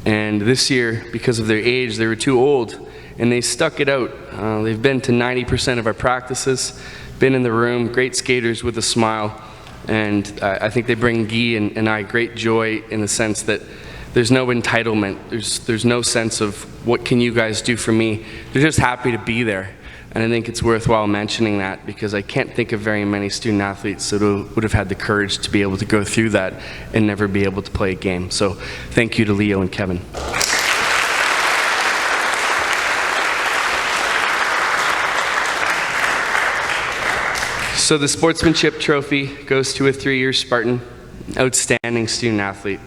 And this year, because of their age, they were too old, and they stuck it out. They've been to 90% of our practices, been in the room, great skaters with a smile, and I think they bring Guy and I great joy in the sense that there's no entitlement, there's no sense of what can you guys do for me. They're just happy to be there, and I think it's worthwhile mentioning that because I can't think of very many student athletes that would have had the courage to be able to go through that and never be able to play a game. So thank you to Leo and Kevin. So the sportsmanship trophy goes to a 3-year Spartan, outstanding student athlete.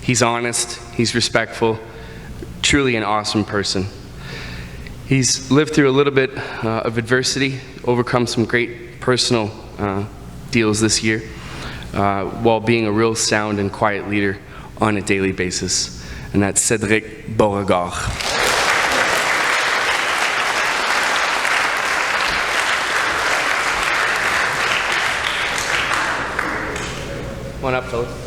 He's honest, he's respectful, truly an awesome person. He's lived through a little bit of adversity, overcome some great personal deals this year, while being a real sound and quiet leader on a daily basis. and that's Cédric Beauregard. Come on up, fellas.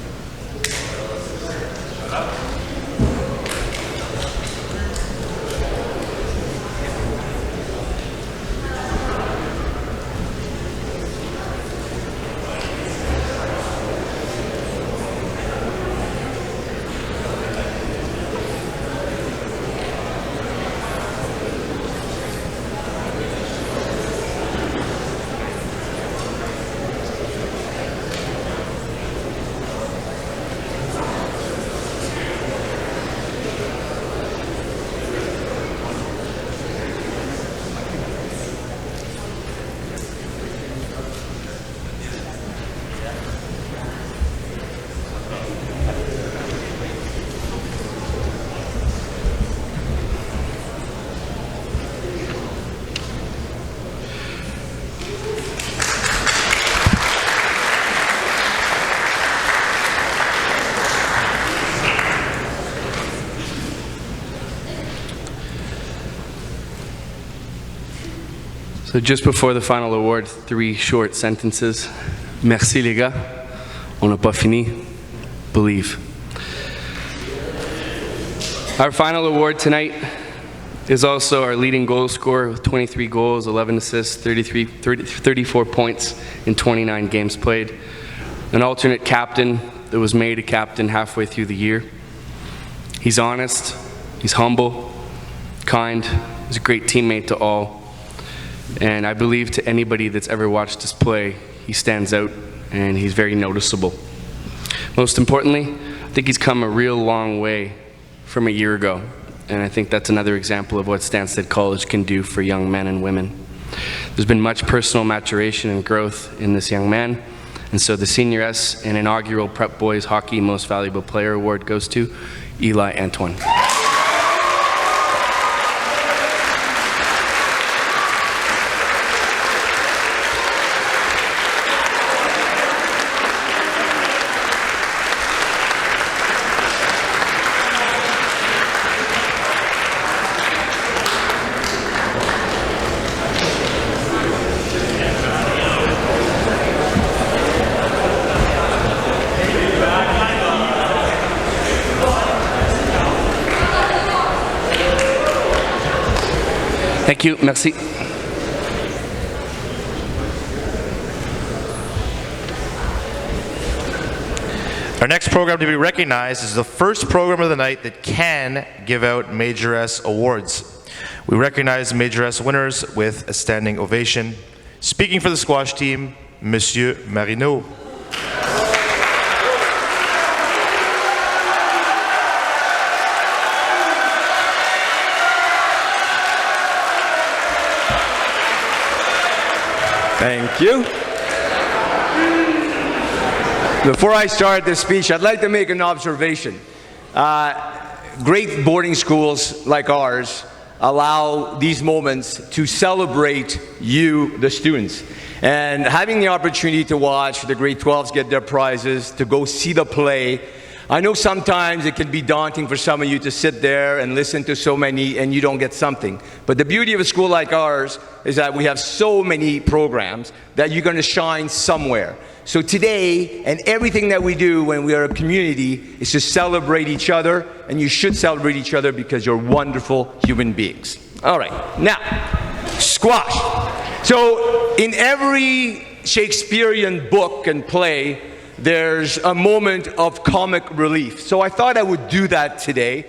So just before the final award, 3 short sentences. Merci les gars, on n'a pas fini, believe. Our final award tonight is also our leading goal scorer with 23 goals, 11 assists, 34 points in 29 games played. An alternate captain that was made a captain halfway through the year. He's honest, he's humble, kind, he's a great teammate to all. And I believe to anybody that's ever watched us play, he stands out and he's very noticeable. Most importantly, I think he's come a real long way from a year ago. And I think that's another example of what Stanstead College can do for young men and women. There's been much personal maturation and growth in this young man. And so the Senior S and inaugural Prep Boys Hockey Most Valuable Player Award goes to Eli Antoine. Thank you, merci.
Our next program to be recognized is the first program of the night that can give out Major S awards. We recognize Major S winners with a standing ovation. Speaking for the squash team, Monsieur Marino.
Thank you. Before I start this speech, I'd like to make an observation. Great boarding schools like ours allow these moments to celebrate you, the students. And having the opportunity to watch the grade 12s get their prizes, to go see the play, I know sometimes it can be daunting for some of you to sit there and listen to so many and you don't get something. But the beauty of a school like ours is that we have so many programs that you're going to shine somewhere. So today, and everything that we do when we are a community, is to celebrate each other, and you should celebrate each other because you're wonderful human beings. All right, now, squash. So in every Shakespearean book and play, there's a moment of comic relief. So I thought I would do that today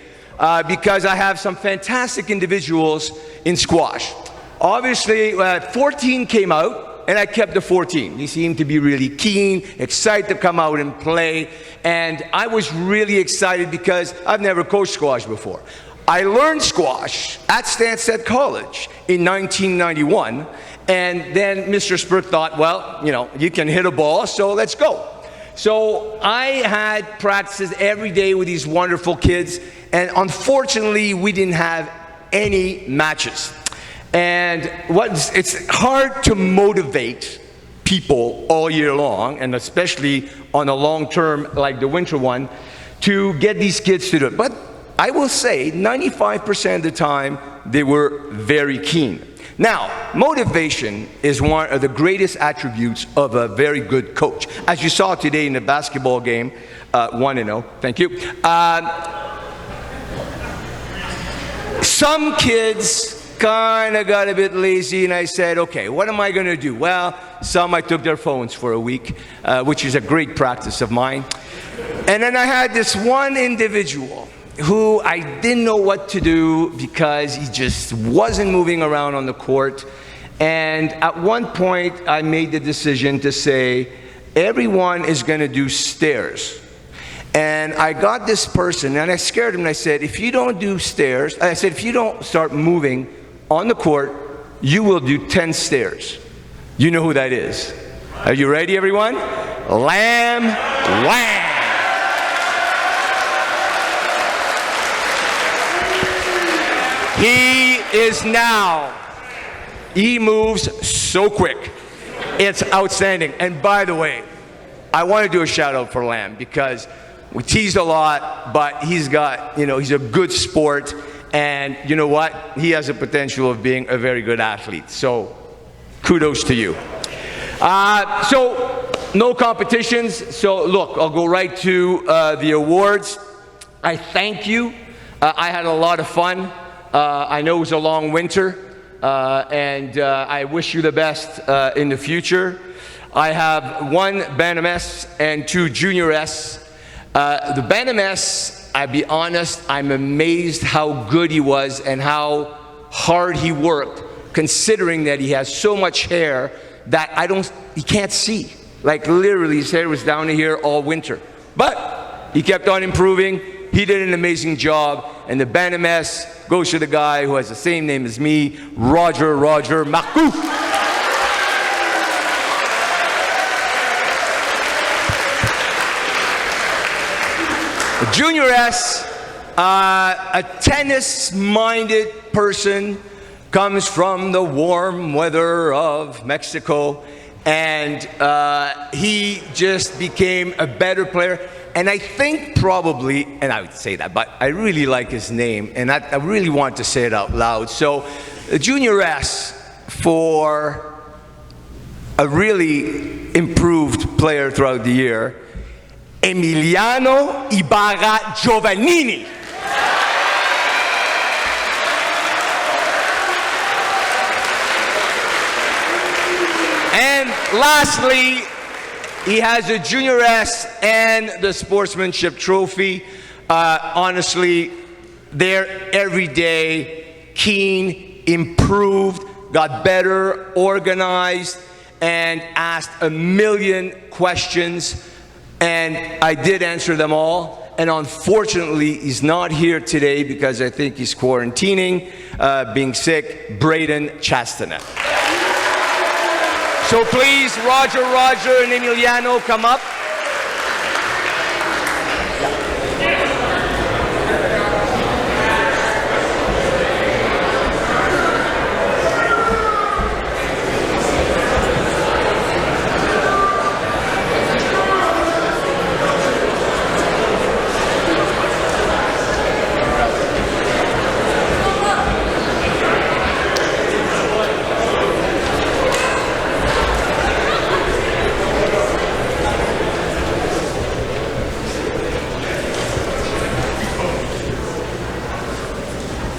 because I have some fantastic individuals in squash. Obviously, 14 came out, and I kept the 14. They seemed to be really keen, excited to come out and play, and I was really excited because I've never coached squash before. I learned squash at Stanstead College in 1991, and then Mr. Spirk thought, well, you know, you can hit a ball, so let's go. So I had practices every day with these wonderful kids, and unfortunately, we didn't have any matches. And it's hard to motivate people all year long, and especially on a long term like the winter one, to get these kids to do it. But I will say 95% of the time, they were very keen. Now, motivation is one of the greatest attributes of a very good coach. As you saw today in the basketball game, 1-0, thank you. Some kids kind of got a bit lazy, and I said, okay, what am I going to do? Well, some I took their phones for a week, which is a great practice of mine. And then I had this one individual who I didn't know what to do because he just wasn't moving around on the court. And at one point, I made the decision to say, everyone is going to do stairs. And I got this person, and I scared him, and I said, if you don't do stairs, I said, if you don't start moving on the court, you will do 10 stairs. You know who that is. Are you ready, everyone? Lam Wham! He is now, he moves so quick. It's outstanding. And by the way, I want to do a shout out for Lam because we teased a lot, but he's got, he's a good sport. And you know what? He has the potential of being a very good athlete. So kudos to you. So no competitions. So look, I'll go right to the awards. I thank you. I had a lot of fun. I know it was a long winter, and I wish you the best in the future. I have 1 Bantam S and 2 Junior S. The Bantam S, I'll be honest, I'm amazed how good he was and how hard he worked, considering that he has so much hair that he can't see. Like literally his hair was down to here all winter. But he kept on improving. He did an amazing job. And the Bantam S goes to the guy who has the same name as me, Roger Marcoux. Junior S, a tennis-minded person, comes from the warm weather of Mexico, and he just became a better player. And I think probably, and I would say that, but I really like his name, and I really want to say it out loud. So, Junior S, for a really improved player throughout the year, Emiliano Ibarra Giovannini. And lastly, he has a Junior S and the Sportsmanship Trophy. Honestly, they're every day, keen, improved, got better, organized, and asked a million questions. And I did answer them all. And unfortunately, he's not here today because I think he's quarantining, being sick, Braden Chastanet. So please, Roger and Emiliano, come up.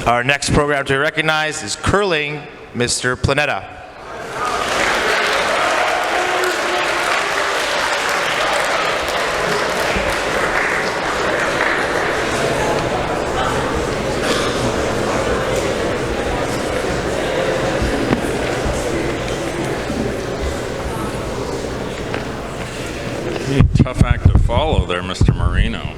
Our next program to recognize is curling, Mr. Planetta.
Tough act to follow there, Mr. Marino.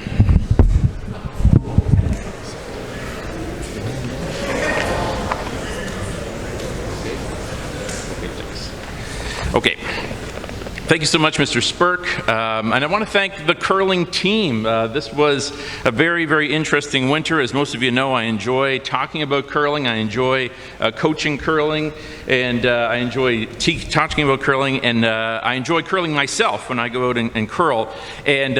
Thank you so much, Mr. Spirk. And I want to thank the curling team. This was a very, very interesting winter. As most of you know, I enjoy talking about curling. I enjoy coaching curling, and I enjoy talking about curling, and I enjoy curling myself when I go out and curl. And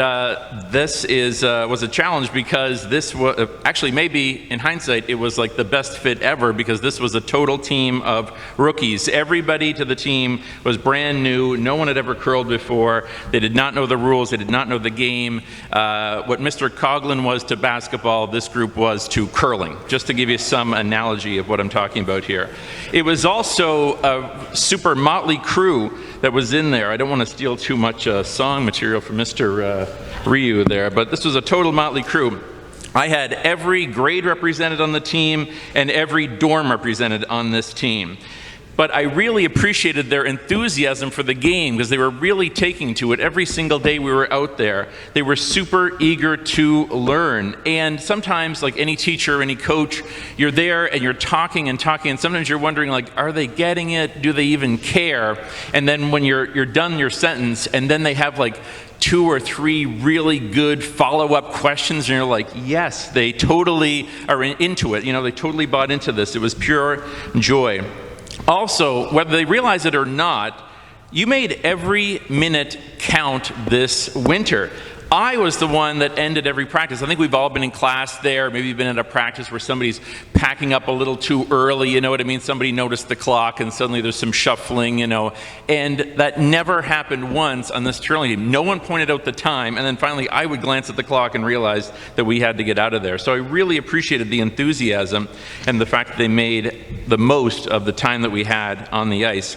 this was a challenge because this was actually, maybe in hindsight, it was like the best fit ever because this was a total team of rookies. Everybody to the team was brand new. No one had ever curled before. They did not know the rules. They did not know the game. What Mr. Coughlin was to basketball, this group was to curling, just to give you some analogy of what I'm talking about here. It was also a super motley crew that was in there. I don't want to steal too much song material from Mr. Rioux there, but this was a total motley crew. I had every grade represented on the team and every dorm represented on this team. But I really appreciated their enthusiasm for the game because they were really taking to it every single day we were out there. They were super eager to learn. And sometimes, like any teacher, any coach, you're there and you're talking and talking, and sometimes you're wondering, like, are they getting it? Do they even care? And then when you're done your sentence, and then they have like 2 or 3 really good follow-up questions, and you're like, yes, they totally are into it. You know, they totally bought into this. It was pure joy. Also, whether they realize it or not, you made every minute count this winter. I was the one that ended every practice. I think we've all been in class there. Maybe you've been at a practice where somebody's packing up a little too early, you know what I mean? Somebody noticed the clock and suddenly there's some shuffling, you know. And that never happened once on this curling team. No one pointed out the time, and then finally I would glance at the clock and realize that we had to get out of there. So I really appreciated the enthusiasm and the fact that they made the most of the time that we had on the ice.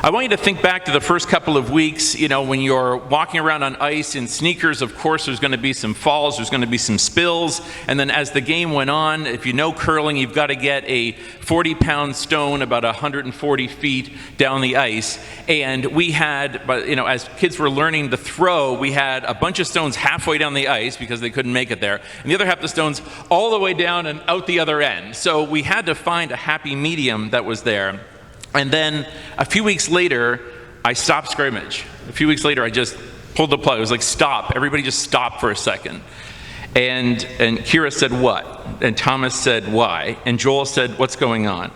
I want you to think back to the first couple of weeks. You know, when you're walking around on ice in sneakers, of course there's going to be some falls, there's going to be some spills, and then as the game went on, if you know curling, you've got to get a 40-pound stone about 140 feet down the ice. And we had, you know, as kids were learning to throw, we had a bunch of stones halfway down the ice because they couldn't make it there, and the other half of the stones all the way down and out the other end. So we had to find a happy medium that was there. And then a few weeks later, I stopped scrimmage. A few weeks later, I just pulled the plug. It was like, stop. Everybody just stop for a second. And Kira said, what? And Thomas said, why? And Joel said, what's going on?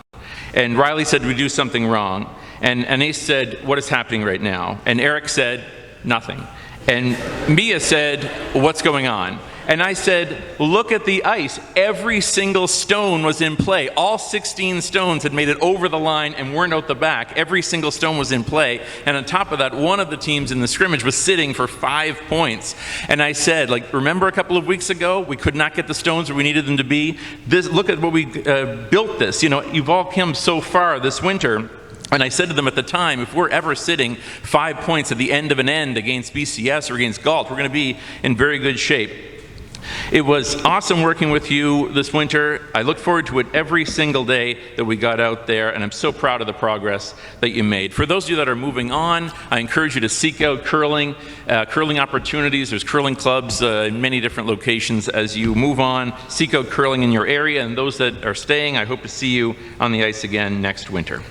And Riley said, we do something wrong. And Ace said, what is happening right now? And Eric said, nothing. And Mia said, what's going on? And I said, look at the ice. Every single stone was in play. All 16 stones had made it over the line and weren't out the back. Every single stone was in play. And on top of that, one of the teams in the scrimmage was sitting for 5 points. And I said, like, remember a couple of weeks ago, we could not get the stones where we needed them to be? Look at what we built this. You know, you've all come so far this winter. And I said to them at the time, if we're ever sitting 5 points at the end of an end against BCS or against Galt, we're going to be in very good shape. It was awesome working with you this winter. I look forward to it every single day that we got out there, and I'm so proud of the progress that you made. For those of you that are moving on, I encourage you to seek out curling opportunities. There's curling clubs in many different locations. As you move on, seek out curling in your area, and those that are staying, I hope to see you on the ice again next winter.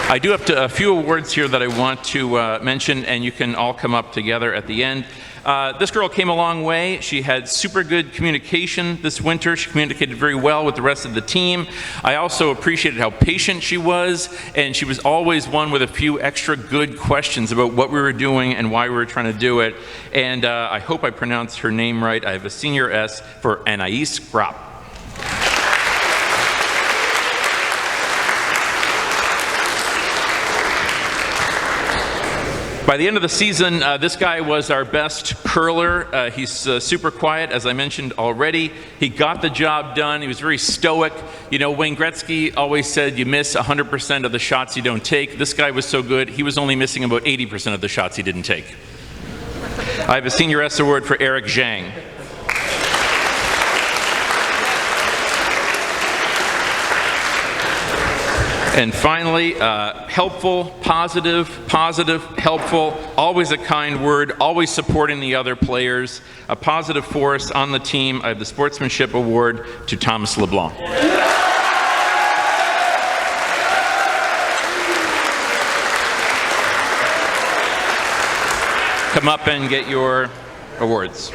I do have a few awards here that I want to mention, and you can all come up together at the end. This girl came a long way. She had super good communication this winter. She communicated very well with the rest of the team. I also appreciated how patient she was, and she was always one with a few extra good questions about what we were doing and why we were trying to do it. And I hope I pronounced her name right. I have a senior S for Anais Grapp. By the end of the season, this guy was our best curler. He's super quiet, as I mentioned already. He got the job done. He was very stoic. You know, Wayne Gretzky always said you miss 100% of the shots you don't take. This guy was so good, he was only missing about 80% of the shots he didn't take. I have a Senior S award for Eric Zhang. And finally, helpful, positive, helpful, always a kind word, always supporting the other players, a positive force on the team. I have the Sportsmanship Award to Thomas LeBlanc. Come up and get your awards.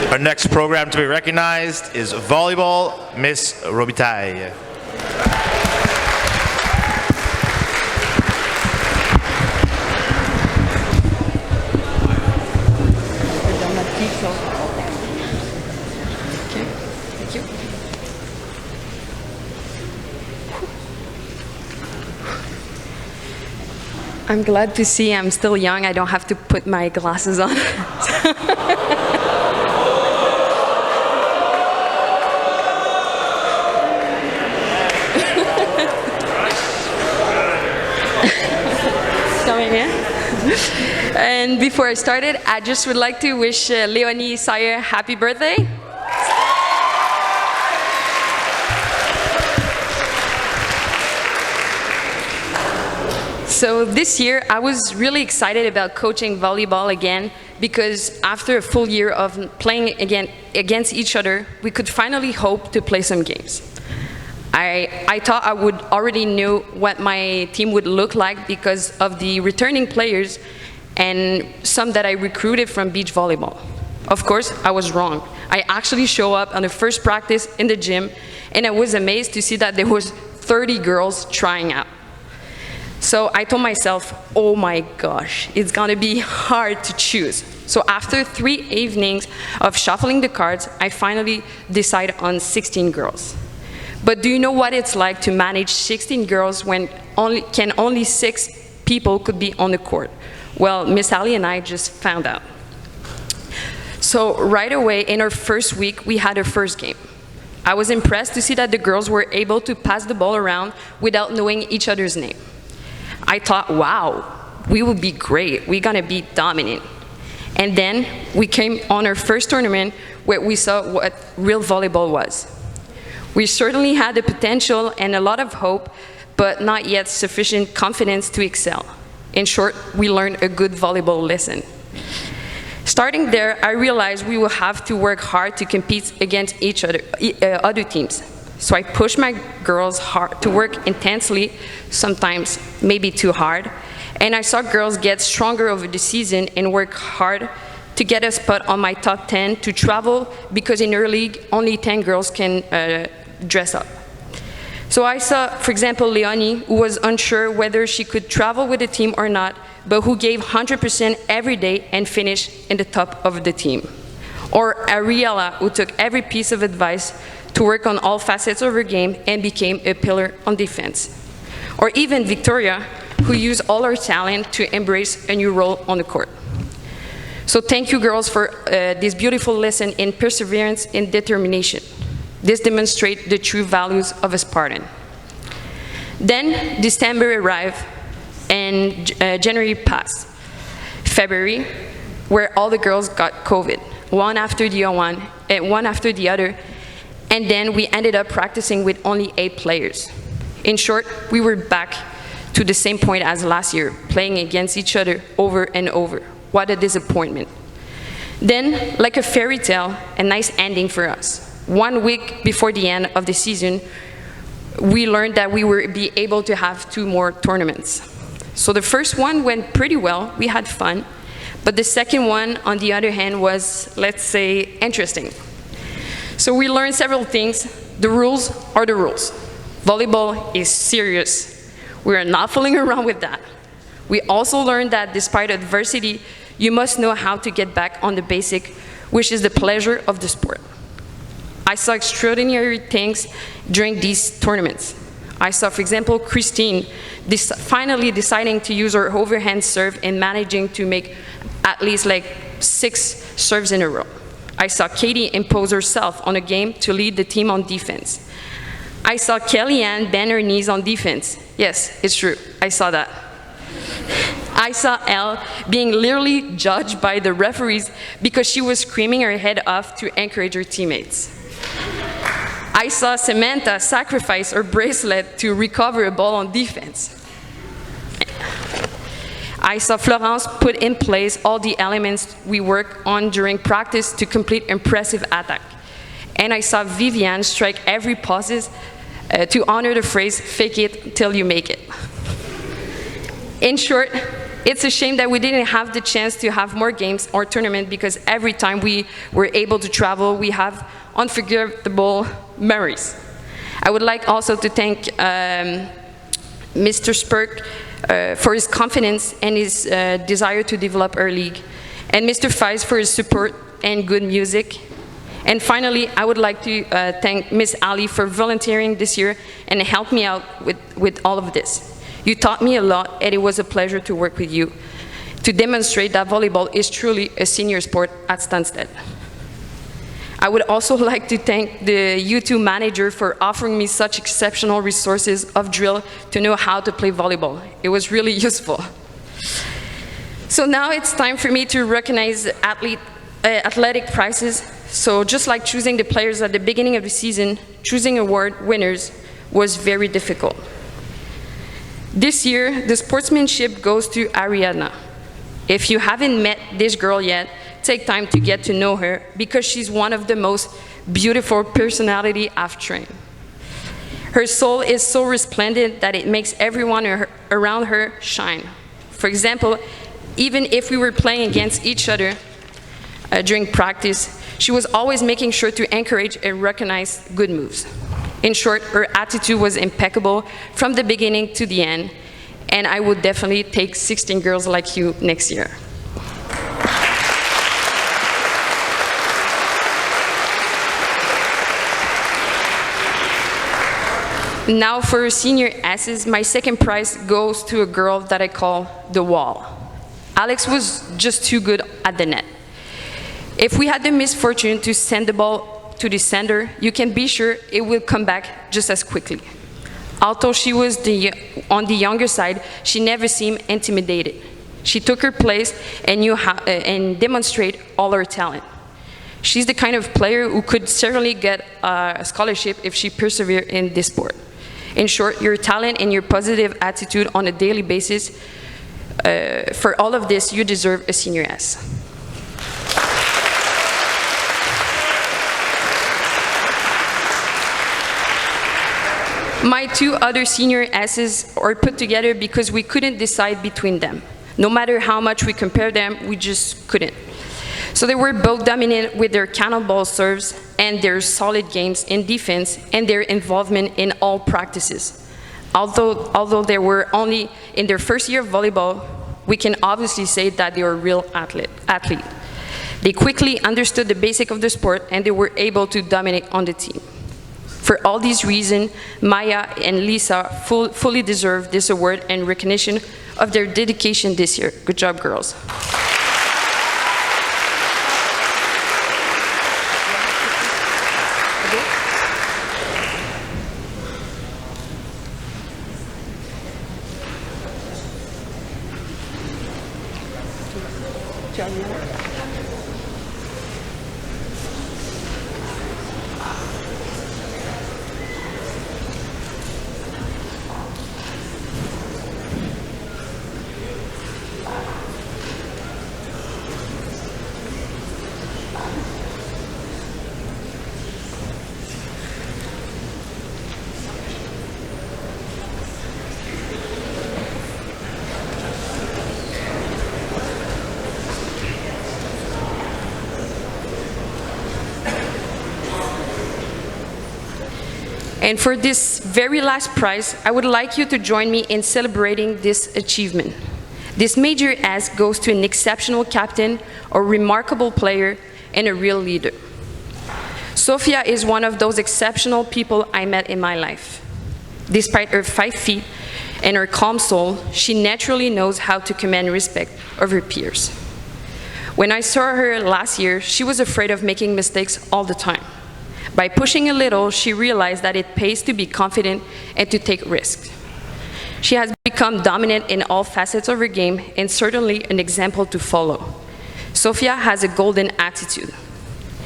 Our next program to be recognized is Volleyball, Miss Robitaille.
Thank you. I'm glad to see I'm still young. I don't have to put my glasses on. And before I started, I just would like to wish Leonie Sayer happy birthday. So this year, I was really excited about coaching volleyball again because after a full year of playing again against each other, we could finally hope to play some games. I thought I would already know what my team would look like because of the returning players and some that I recruited from beach volleyball. Of course, I was wrong. I actually showed up on the first practice in the gym, and I was amazed to see that there was 30 girls trying out. So I told myself, oh my gosh, it's gonna be hard to choose. So after 3 evenings of shuffling the cards, I finally decided on 16 girls. But do you know what it's like to manage 16 girls when only 6 people could be on the court? Well, Miss Ali and I just found out. So right away, in our first week, we had our first game. I was impressed to see that the girls were able to pass the ball around without knowing each other's name. I thought, wow, we will be great. We're gonna be dominant. And then we came on our first tournament where we saw what real volleyball was. We certainly had the potential and a lot of hope, but not yet sufficient confidence to excel. In short, we learned a good volleyball lesson. Starting there, I realized we will have to work hard to compete against each other, other teams. So I pushed my girls hard to work intensely, sometimes maybe too hard, and I saw girls get stronger over the season and work hard to get a spot on my top 10 to travel, because in our league, only 10 girls can dress up. So I saw, for example, Leonie, who was unsure whether she could travel with the team or not, but who gave 100% every day and finished in the top of the team. Or Ariella, who took every piece of advice to work on all facets of her game and became a pillar on defense. Or even Victoria, who used all her talent to embrace a new role on the court. So thank you, girls, for this beautiful lesson in perseverance and determination. This demonstrates the true values of a Spartan. Then December arrived and January passed. February, where all the girls got COVID, one after the other, and then we ended up practicing with only 8 players. In short, we were back to the same point as last year, playing against each other over and over. What a disappointment. Then, like a fairy tale, a nice ending for us. 1 week before the end of the season, we learned that we would be able to have 2 more tournaments. So the first one went pretty well, we had fun, but the second one, on the other hand, was, let's say, interesting. So we learned several things. The rules are the rules. Volleyball is serious. We are not fooling around with that. We also learned that despite adversity, you must know how to get back on the basic, which is the pleasure of the sport. I saw extraordinary things during these tournaments. I saw, for example, Christine finally deciding to use her overhand serve and managing to make at least like 6 serves in a row. I saw Katie impose herself on a game to lead the team on defense. I saw Kellyanne bend her knees on defense. Yes, it's true, I saw that. I saw Elle being literally judged by the referees because she was screaming her head off to encourage her teammates. I saw Samantha sacrifice her bracelet to recover a ball on defense. I saw Florence put in place all the elements we work on during practice to complete impressive attack. And I saw Viviane strike every pauses to honor the phrase, fake it till you make it. In short, it's a shame that we didn't have the chance to have more games or tournament because every time we were able to travel, we have unforgettable memories. I would like also to thank Mr. Spirk for his confidence and his desire to develop our league, and Mr. Feist for his support and good music. And finally, I would like to thank Miss Ali for volunteering this year and help me out with all of this. You taught me a lot, and it was a pleasure to work with you to demonstrate that volleyball is truly a senior sport at Stanstead. I would also like to thank the U2 manager for offering me such exceptional resources of drill to know how to play volleyball. It was really useful. So now it's time for me to recognize athletic prizes. So just like choosing the players at the beginning of the season, choosing award winners was very difficult. This year, the sportsmanship goes to Ariadna. If you haven't met this girl yet, take time to get to know her because she's one of the most beautiful personalities I've trained. Her soul is so resplendent that it makes everyone around her shine. For example, even if we were playing against each other during practice, she was always making sure to encourage and recognize good moves. In short, her attitude was impeccable from the beginning to the end, and I would definitely take 16 girls like you next year. Now for senior S's, my second prize goes to a girl that I call the Wall. Alex was just too good at the net. If we had the misfortune to send the ball to the sender, you can be sure it will come back just as quickly. Although she was on the younger side, she never seemed intimidated. She took her place and knew how, and demonstrated all her talent. She's the kind of player who could certainly get a scholarship if she persevered in this sport. In short, your talent and your positive attitude on a daily basis, for all of this, you deserve a senior S. My 2 other senior S's are put together because we couldn't decide between them. No matter how much we compared them, we just couldn't. So they were both dominant with their cannonball serves and their solid games in defense and their involvement in all practices. Although they were only in their first year of volleyball, we can obviously say that they were a real athlete. They quickly understood the basics of the sport and they were able to dominate on the team. For all these reasons, Maya and Lisa fully deserve this award and recognition of their dedication this year. Good job, girls. And for this very last prize, I would like you to join me in celebrating this achievement. This major S goes to an exceptional captain, a remarkable player, and a real leader. Sophia is one of those exceptional people I met in my life. Despite her 5 feet and her calm soul, she naturally knows how to command respect of her peers. When I saw her last year, she was afraid of making mistakes all the time. By pushing a little, she realized that it pays to be confident and to take risks. She has become dominant in all facets of her game and certainly an example to follow. Sophia has a golden attitude.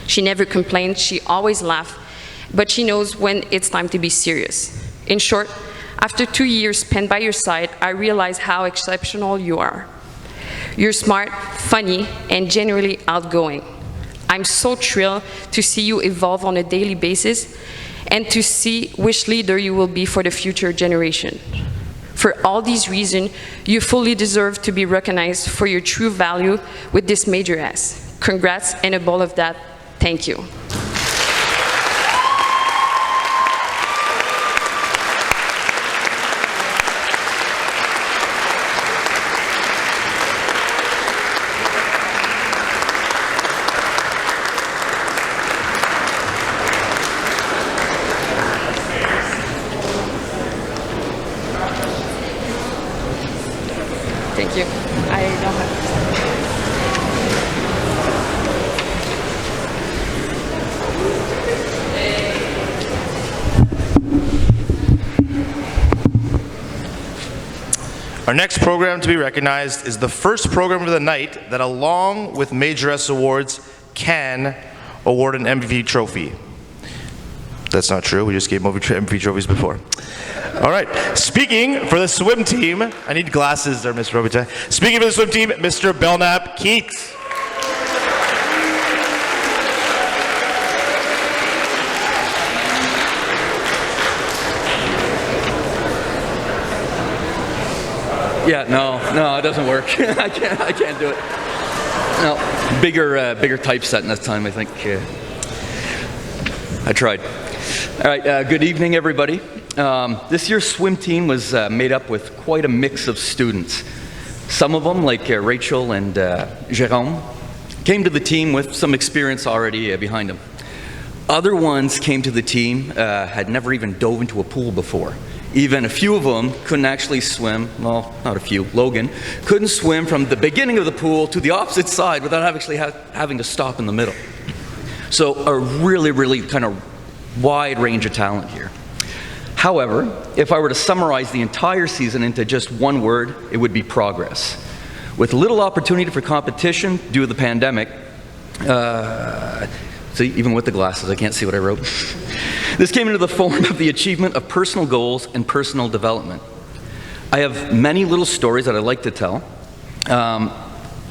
She never complains, she always laughs, but she knows when it's time to be serious. In short, after 2 years spent by your side, I realize how exceptional you are. You're smart, funny, and generally outgoing. I'm so thrilled to see you evolve on a daily basis and to see which leader you will be for the future generation. For all these reasons, you fully deserve to be recognized for your true value with this major S. Congrats, and above of that, thank you. Thank you. I don't have
Our next program to be recognized is the first program of the night that, along with Major S Awards, can award an MVP trophy. That's not true. We just gave MVP trophies before. All right. Speaking for the swim team, I need glasses there, Mr. Robitaille. Speaking for the swim team, Mr. Belknap-Keet.
Yeah, no, it doesn't work. I can't do it. No, bigger typesetting this time, I think. I tried. All right, good evening, everybody. This year's swim team was made up with quite a mix of students. Some of them, like Rachel and Jérôme, came to the team with some experience already behind them. Other ones came to the team, had never even dove into a pool before. Even a few of them couldn't actually swim. Well, not a few. Logan couldn't swim from the beginning of the pool to the opposite side without actually having to stop in the middle. So a really kind of wide range of talent here. However, if I were to summarize the entire season into just one word, it would be progress. With little opportunity for competition due to the pandemic, see, even with the glasses, I can't see what I wrote. This came into the form of the achievement of personal goals and personal development. I have many little stories that I'd like to tell.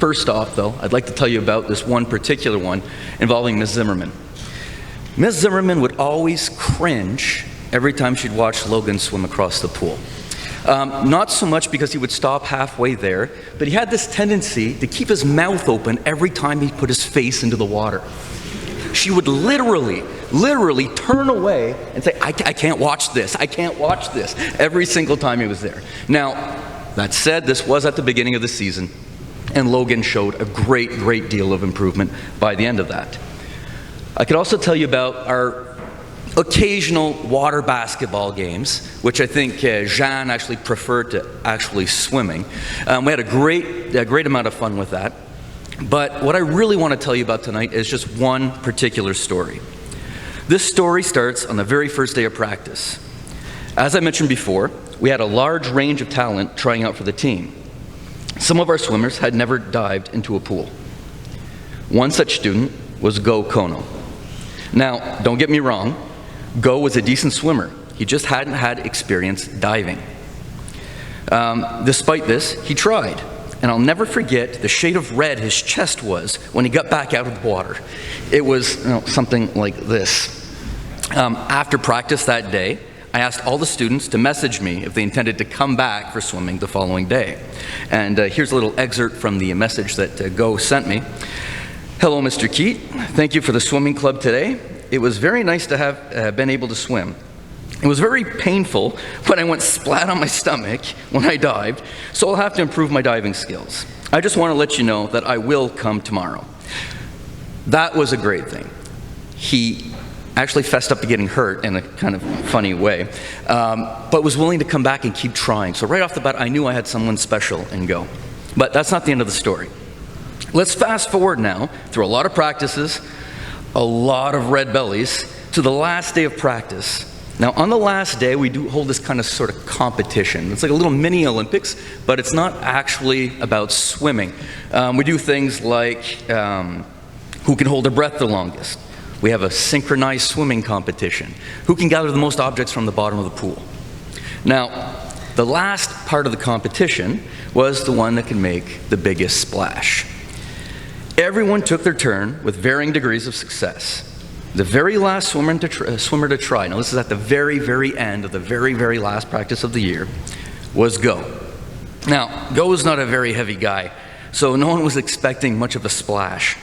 First off, though, I'd like to tell you about this one particular one involving Ms. Zimmerman. Ms. Zimmerman would always cringe every time she'd watch Logan swim across the pool. Not so much because he would stop halfway there, but he had this tendency to keep his mouth open every time he put his face into the water. She would literally turn away and say, I can't watch this, I can't watch this, every single time he was there. Now, that said, this was at the beginning of the season, and Logan showed a great deal of improvement by the end of that. I could also tell you about our occasional water basketball games, which I think Jean actually preferred to actually swimming. We had a great amount of fun with that. But what I really want to tell you about tonight is just one particular story. This story starts on the very first day of practice. As I mentioned before, we had a large range of talent trying out for the team. Some of our swimmers had never dived into a pool. One such student was Go Kono. Now, don't get me wrong, Go was a decent swimmer. He just hadn't had experience diving. Despite this, he tried. And I'll never forget the shade of red his chest was when he got back out of the water. It was something like this. After practice that day, I asked all the students to message me if they intended to come back for swimming the following day. And here's a little excerpt from the message that Go sent me. Hello, Mr. Keet. Thank you for the swimming club today. It was very nice to have been able to swim. It was very painful when I went splat on my stomach when I dived, so I'll have to improve my diving skills. I just want to let you know that I will come tomorrow. That was a great thing. He actually fessed up to getting hurt in a kind of funny way, but was willing to come back and keep trying. So right off the bat, I knew I had someone special in Go. But that's not the end of the story. Let's fast forward now through a lot of practices, a lot of red bellies, to the last day of practice. Now, on the last day, we do hold this kind of sort of competition. It's like a little mini Olympics, but it's not actually about swimming. We do things like who can hold their breath the longest. We have a synchronized swimming competition. Who can gather the most objects from the bottom of the pool? Now, the last part of the competition was the one that can make the biggest splash. Everyone took their turn with varying degrees of success. The very last swimmer to try, now this is at the very, very end of the very, very last practice of the year, was Go. Now, Go is not a very heavy guy, so no one was expecting much of a splash.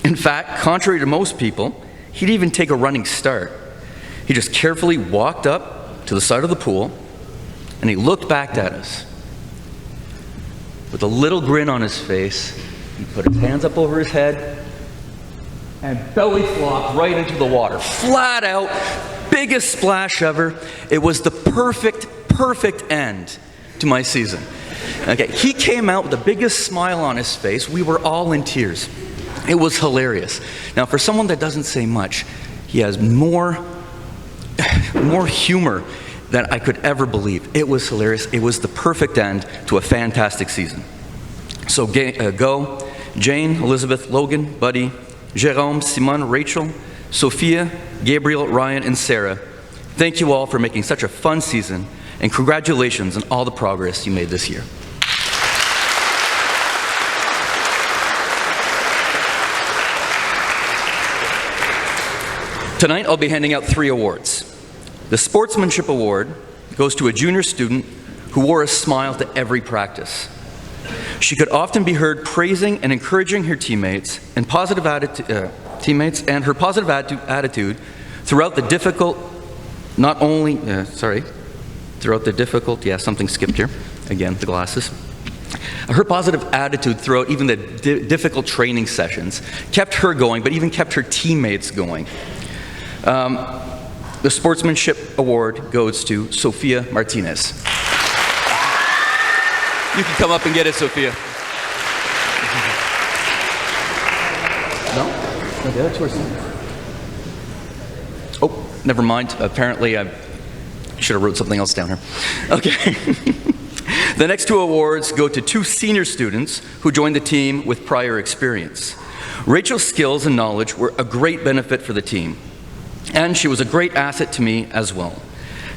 In fact, contrary to most people, he didn't even take a running start. He just carefully walked up to the side of the pool, and he looked back at us. With a little grin on his face, he put his hands up over his head, and belly flopped right into the water. Flat out, biggest splash ever. It was the perfect end to my season. Okay, he came out with the biggest smile on his face. We were all in tears. It was hilarious. Now, for someone that doesn't say much, he has more humor than I could ever believe. It was hilarious. It was the perfect end to a fantastic season. So Go, Jane, Elizabeth, Logan, Buddy, Jérôme, Simone, Rachel, Sophia, Gabriel, Ryan, and Sarah, thank you all for making such a fun season, and congratulations on all the progress you made this year. Tonight, I'll be handing out 3 awards. The Sportsmanship Award goes to a junior student who wore a smile to every practice. She could often be heard praising and encouraging her teammates and her positive attitude throughout the difficult, something skipped here. Again, the glasses. Her positive attitude throughout even the difficult training sessions kept her going, but even kept her teammates going. The Sportsmanship Award goes to Sofia Martinez. You can come up and get it, Sophia. No? Okay, that's yours. Oh, never mind. Apparently, I should have wrote something else down here. Okay. The next 2 awards go to 2 senior students who joined the team with prior experience. Rachel's skills and knowledge were a great benefit for the team, and she was a great asset to me as well.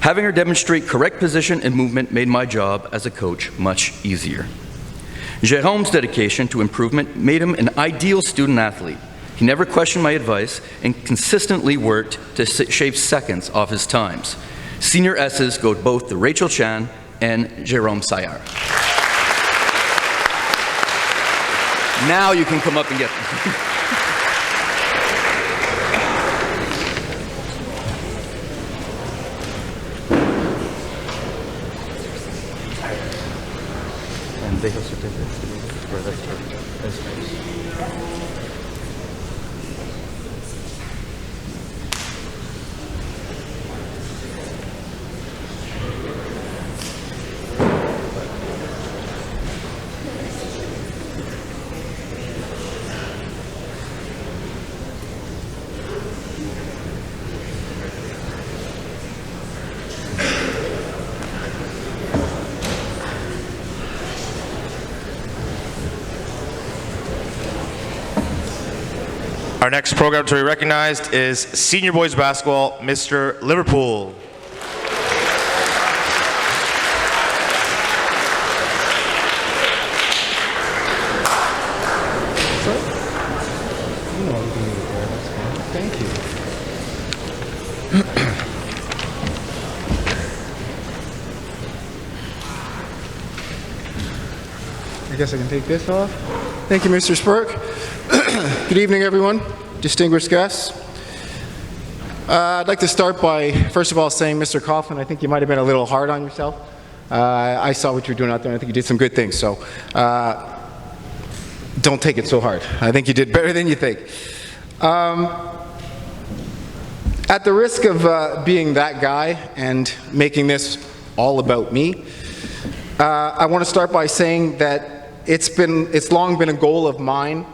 Having her demonstrate correct position and movement made my job as a coach much easier. Jérôme's dedication to improvement made him an ideal student athlete. He never questioned my advice and consistently worked to shave seconds off his times. Senior S's go both to Rachel Chan and Jérôme Sayar. Now you can come up and get them. They have certificates for that church.
Our next program to be recognized is Senior Boys Basketball, Mr. Liverpool.
Thank you. I guess I can take this off. Thank you, Mr. Spirk. Good evening, everyone, distinguished guests. I'd like to start by, first of all, saying, Mr. Coughlin, I think you might have been a little hard on yourself. I saw what you were doing out there, and I think you did some good things. So don't take it so hard. I think you did better than you think. At the risk of being that guy and making this all about me, I want to start by saying that it's long been a goal of mine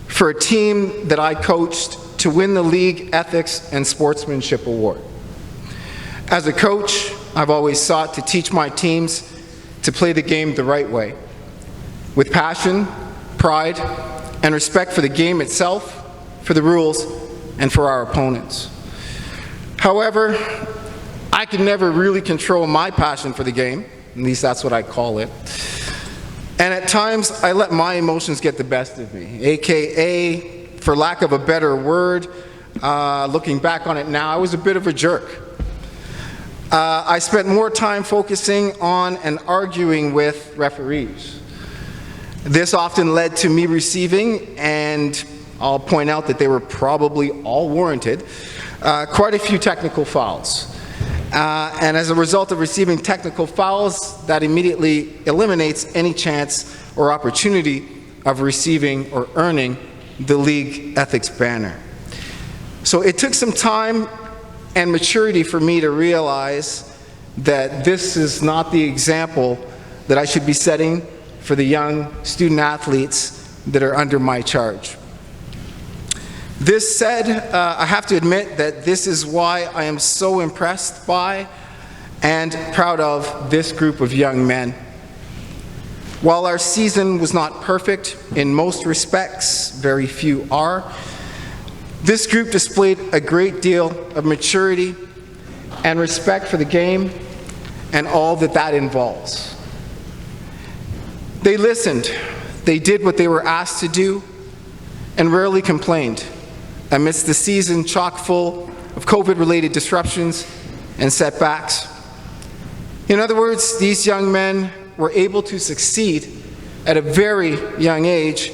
for a team that I coached to win the League Ethics and Sportsmanship Award. As a coach, I've always sought to teach my teams to play the game the right way, with passion, pride, and respect for the game itself, for the rules, and for our opponents. However, I could never really control my passion for the game, at least that's what I call it. And at times, I let my emotions get the best of me, AKA, for lack of a better word, looking back on it now, I was a bit of a jerk. I spent more time focusing on and arguing with referees. This often led to me receiving, and I'll point out that they were probably all warranted, quite a few technical fouls. And as a result of receiving technical fouls, that immediately eliminates any chance or opportunity of receiving or earning the League Ethics banner. So it took some time and maturity for me to realize that this is not the example that I should be setting for the young student athletes that are under my charge. This said, I have to admit that this is why I am so impressed by and proud of this group of young men. While our season was not perfect in most respects, very few are, this group displayed a great deal of maturity and respect for the game and all that that involves. They listened, they did what they were asked to do, and rarely complained amidst the season chock full of COVID-related disruptions and setbacks. In other words, these young men were able to succeed at a very young age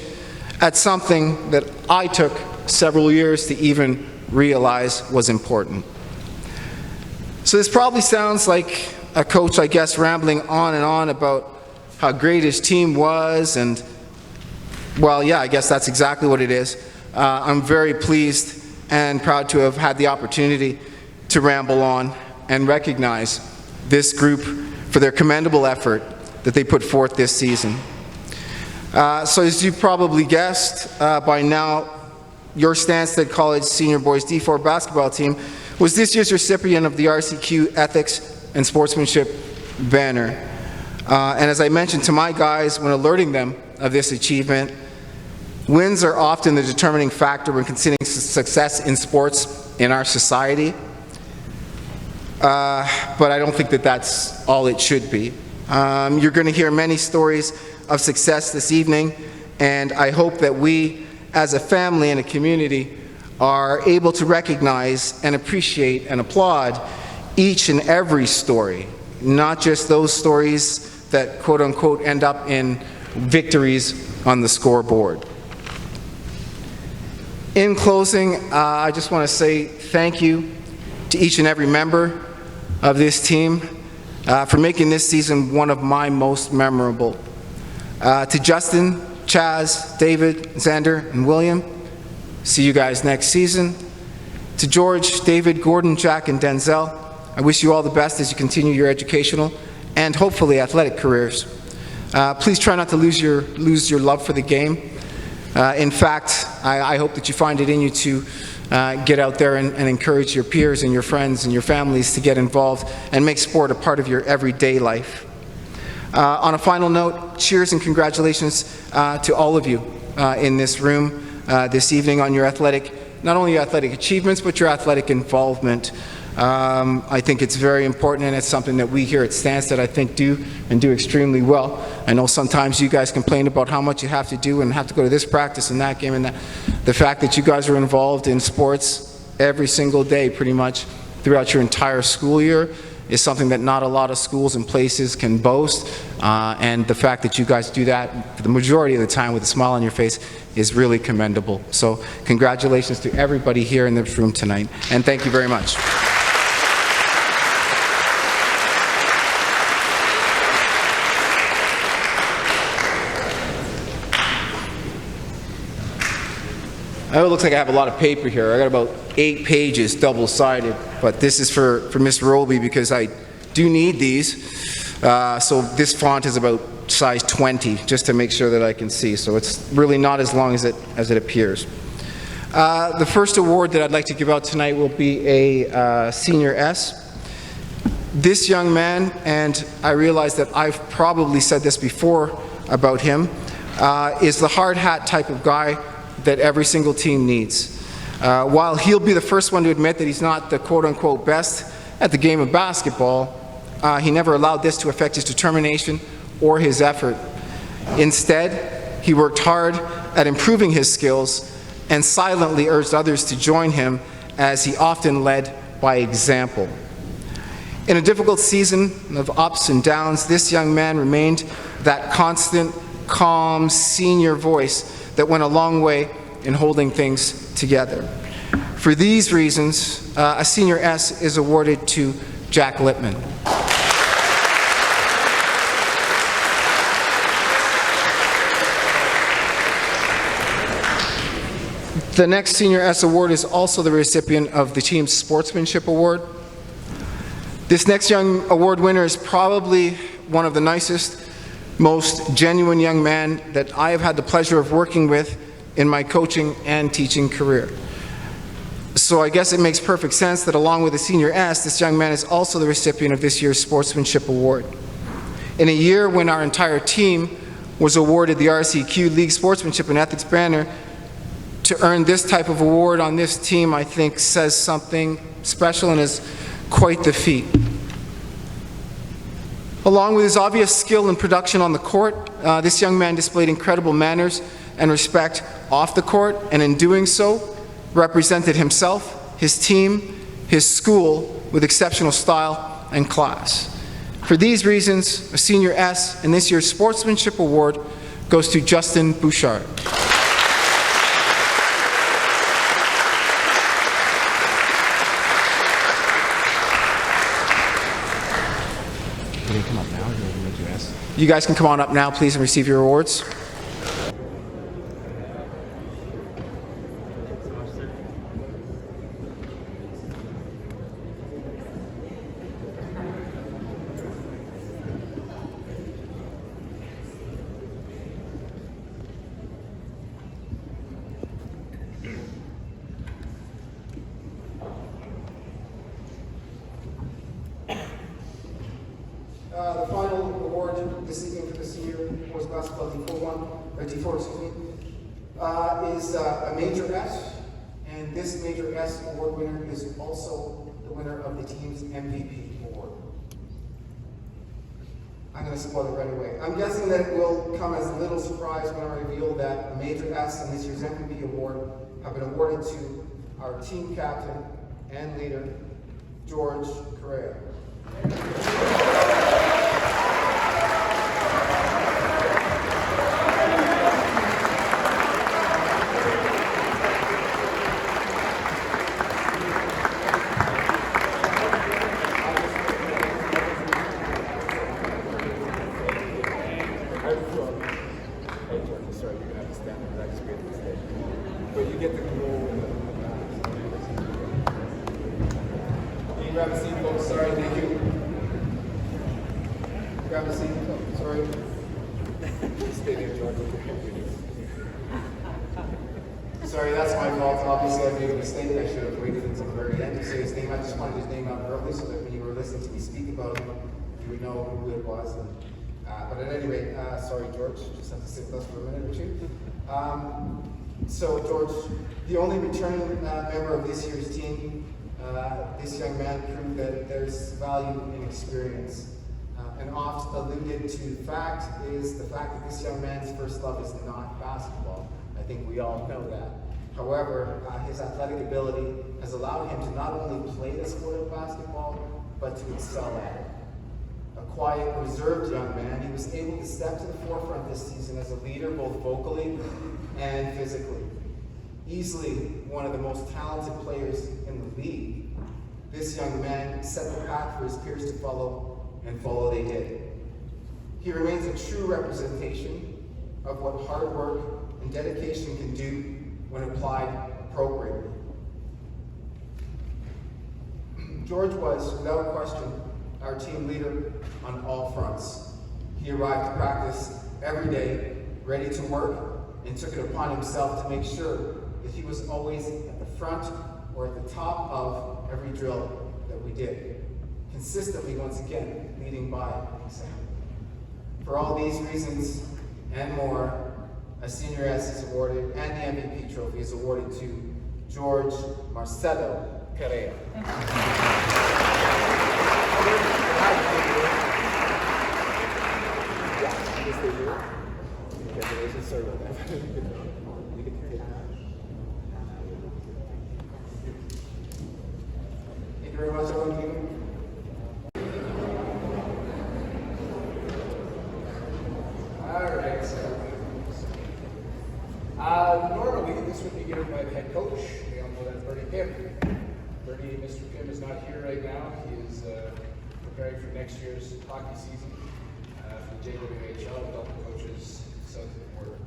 at something that I took several years to even realize was important. So this probably sounds like a coach, I guess, rambling on and on about how great his team was, and well, yeah, I guess that's exactly what it is. I'm very pleased and proud to have had the opportunity to ramble on and recognize this group for their commendable effort that they put forth this season. So as you've probably guessed by now, your Stanstead College Senior Boys D4 basketball team was this year's recipient of the RCQ Ethics and Sportsmanship banner. And as I mentioned to my guys when alerting them of this achievement, wins are often the determining factor when considering success in sports in our society. But I don't think that that's all it should be. You're going to hear many stories of success this evening, and I hope that we, as a family and a community, are able to recognize and appreciate and applaud each and every story, not just those stories that quote-unquote end up in victories on the scoreboard. In closing, I just want to say thank you to each and every member of this team for making this season one of my most memorable. To Justin, Chaz, David, Xander, and William, see you guys next season. To George, David, Gordon, Jack, and Denzel, I wish you all the best as you continue your educational and hopefully athletic careers. Please try not to lose your love for the game. In fact, I hope that you find it in you to get out there and encourage your peers and your friends and your families to get involved and make sport a part of your everyday life. On a final note, cheers and congratulations to all of you in this room this evening on your not only your athletic achievements, but your athletic involvement. I think it's very important, and it's something that we here at Stanstead, I think, do extremely well. I know sometimes you guys complain about how much you have to do and have to go to this practice and that game, and that. The fact that you guys are involved in sports every single day, pretty much throughout your entire school year, is something that not a lot of schools and places can boast. And the fact that you guys do that for the majority of the time with a smile on your face is really commendable. So congratulations to everybody here in this room tonight, and thank you very much. Oh, it looks like I have a lot of paper here. I got about 8 pages, double-sided, but this is for Miss Roby because I do need these. So this font is about size 20, just to make sure that I can see. So it's really not as long as it appears. The first award that I'd like to give out tonight will be a Senior S. This young man, and I realize that I've probably said this before about him, is the hard hat type of guy that every single team needs. While he'll be the first one to admit that he's not the quote-unquote best at the game of basketball, he never allowed this to affect his determination or his effort. Instead, he worked hard at improving his skills and silently urged others to join him, as he often led by example. In a difficult season of ups and downs, this young man remained that constant, calm, senior voice that went a long way in holding things together. For these reasons, a Senior S is awarded to Jack Lippman. The next Senior S award is also the recipient of the team's Sportsmanship Award. This next young award winner is probably one of the nicest, most genuine young men that I have had the pleasure of working with in my coaching and teaching career. So I guess it makes perfect sense that along with the Senior S, this young man is also the recipient of this year's Sportsmanship Award. In a year when our entire team was awarded the RCQ League Sportsmanship and Ethics banner, to earn this type of award on this team, I think, says something special and is quite the feat. Along with his obvious skill and production on the court, this young man displayed incredible manners and respect off the court, and in doing so, represented himself, his team, his school with exceptional style and class. For these reasons, a Senior S in this year's Sportsmanship Award goes to Justin Bouchard. You guys can come on up now, please, and receive your awards. The final award this evening for the senior boys basketball D4, is a Major S, and this Major S award winner is also the winner of the team's MVP award. I'm going to spoil it right away. I'm guessing that it will come as a little surprise when I reveal that a Major S and this year's MVP award have been awarded to our team captain and leader, George Correa. Grab a seat, folks. Sorry, thank you. Grab a seat. Oh, sorry. Stay there, George. Sorry, that's my fault. Obviously, I made a mistake. I should have waited until the very end to say his name. I just wanted his name out early so that when you were listening to me speak about him, you would know who it was. But at any rate, sorry, George. Just have to sit with us for a minute or two. So, George, the only returning member of this year's team, this young man proved that there's value in experience. An oft alluded to fact is the fact that this young man's first love is not basketball. I think we all know that. However, his athletic ability has allowed him to not only play the sport of basketball, but to excel at it. a quiet, reserved young man, he was able to step to the forefront this season as a leader both vocally and physically. Easily one of the most talented players in the league, this young man set the path for his peers to follow, and follow they did. He remains a true representation of what hard work and dedication can do when applied appropriately. George was, without question, our team leader on all fronts. He arrived to practice every day, ready to work, and took it upon himself to make sure that he was always at the front or at the top of every drill that we did. Consistently, once again, leading by example. For all these reasons and more, a Senior S is awarded, and the MVP trophy is awarded to George Marcelo Correa. Congratulations, sorry about that. Thank you very much, everyone.
All right. Normally, this would be given by the head coach. We all know that's Bernie Pym. Bernie, Mr. Pym is not here right now. He is preparing for next year's hockey season for the JWHL, adult coaches south of the border.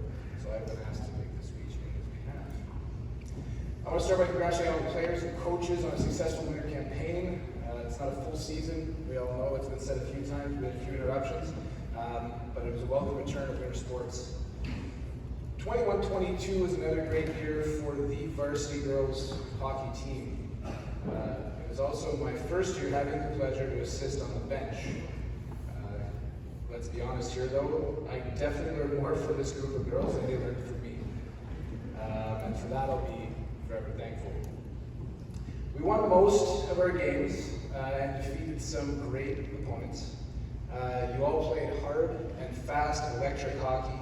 So I've been asked to make this speech on his behalf. I want to start by congratulating all the players and coaches on a successful winter campaign. It's not a full season. We all know it's been said a few times. We had a few interruptions. But it was a welcome return of winter sports. 21-22 was another great year for the varsity girls hockey team. It was also my first year having the pleasure to assist on the bench. Let's be honest here though, I definitely learned more from this group of girls than they learned from me. And for that I'll be forever thankful. We won most of our games and defeated some great opponents. You all played hard and fast electric hockey,